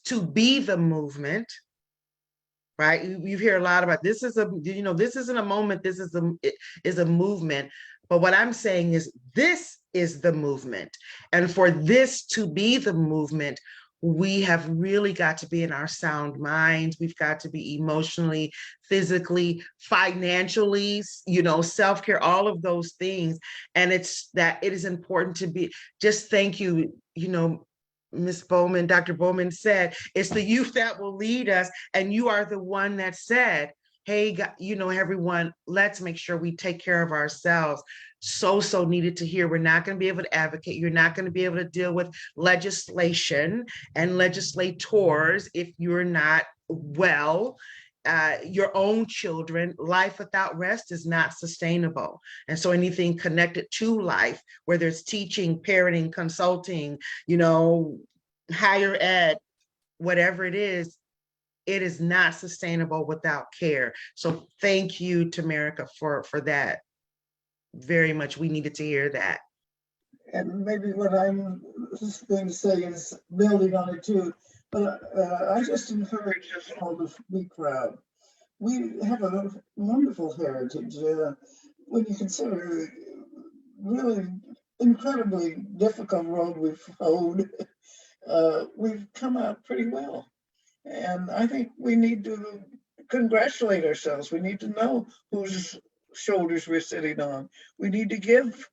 to be the movement, right? You hear a lot about this this isn't a moment, this is a movement. But what I'm saying is this is the movement. And for this to be the movement, we have really got to be in our sound minds. We've got to be emotionally, physically, financially, self-care, all of those things. And it's that it is important to be, just thank you, Ms. Bowman, Dr. Bowman said, it's the youth that will lead us. And you are the one that said, hey, everyone, let's make sure we take care of ourselves. So needed to hear. We're not going to be able to advocate. You're not going to be able to deal with legislation and legislators if you're not well. Your own children, life without rest is not sustainable. And so anything connected to life, whether it's teaching, parenting, consulting, higher ed, whatever it is not sustainable without care. So thank you, Tamarica, for that. Very much. We needed to hear that. And maybe what I'm going to say is building on it too, but I just encourage us all to be proud. We have a wonderful heritage. When you consider really incredibly difficult road we've hoed, we've come out pretty well. And I think we need to congratulate ourselves. We need to know whose shoulders we're sitting on. We need to give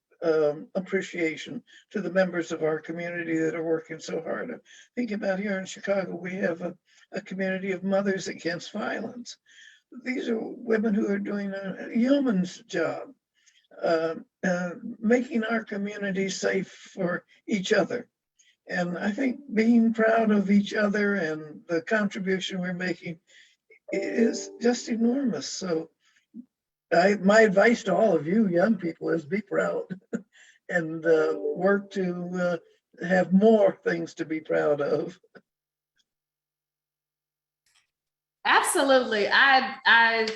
appreciation to the members of our community that are working so hard. Think about here in Chicago, we have a community of Mothers Against Violence. These are women who are doing a yeoman's job, making our community safe for each other. And I think being proud of each other and the contribution we're making is just enormous. So my advice to all of you young people is be proud and work to have more things to be proud of. Absolutely. I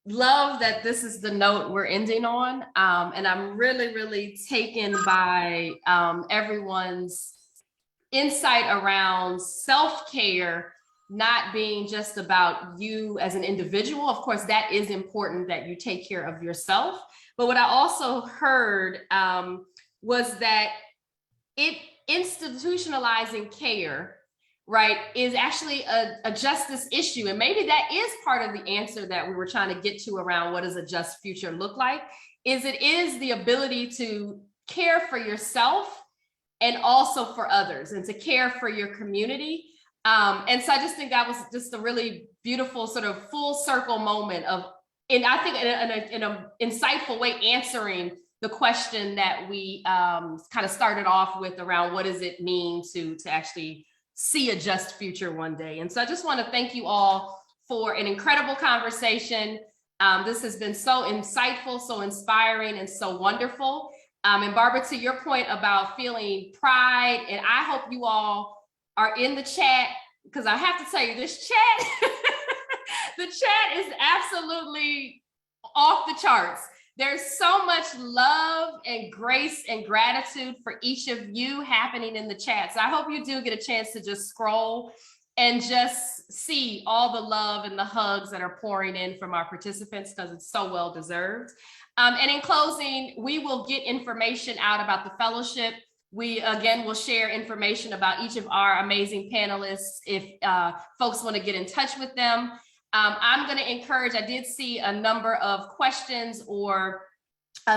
love that this is the note we're ending on. And I'm really, really taken by everyone's insight around self-care not being just about you as an individual. Of course, that is important that you take care of yourself. But what I also heard was that institutionalizing care, right, is actually a justice issue. And maybe that is part of the answer that we were trying to get to around what does a just future look like, is it is the ability to care for yourself and also for others and to care for your community. And so I just think that was just a really beautiful sort of full circle moment of, and I think in an insightful way, answering the question that we kind of started off with around what does it mean to actually see a just future one day. And so I just want to thank you all for an incredible conversation. This has been so insightful, so inspiring, and so wonderful. And Barbara, to your point about feeling pride, and I hope you all are in the chat, because I have to tell you, this chat, the chat is absolutely off the charts. There's so much love and grace and gratitude for each of you happening in the chat. So I hope you do get a chance to just scroll and just see all the love and the hugs that are pouring in from our participants, because it's so well deserved. And in closing, we will get information out about the fellowship. We, again, will share information about each of our amazing panelists if folks want to get in touch with them. I'm going to encourage, I did see a number of questions or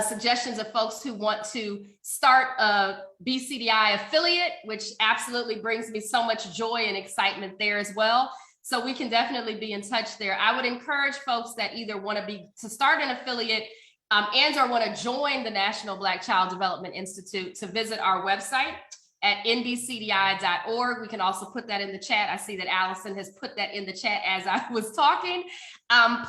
suggestions of folks who want to start a BCDI affiliate, which absolutely brings me so much joy and excitement there as well. So we can definitely be in touch there. I would encourage folks that either want to start an affiliate and or want to join the National Black Child Development Institute to visit our website at nbcdi.org. We can also put that in the chat. I see that Allison has put that in the chat as I was talking.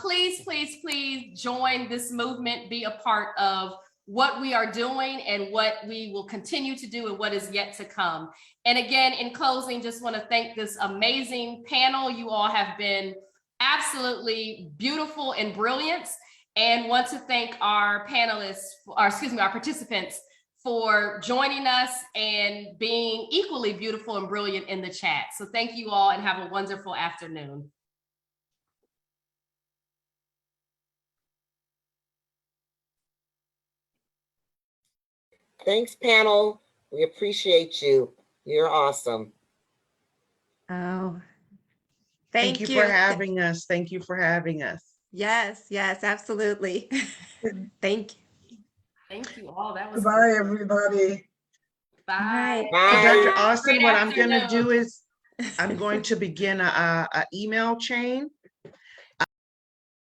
Please, please, please join this movement, be a part of what we are doing and what we will continue to do and what is yet to come. And again, in closing, just want to thank this amazing panel. You all have been absolutely beautiful and brilliant, and want to thank our panelists, our participants, for joining us and being equally beautiful and brilliant in the chat. So thank you all and have a wonderful afternoon. Thanks, panel. We appreciate you. You're awesome. Oh, Thank you for having us. Thank you for having us. Yes, yes, absolutely. Thank you. Thank you all. That was Goodbye, everybody. Bye. Bye. So Dr. Austin, Great what I'm going to afternoon. do is I'm going to begin a email chain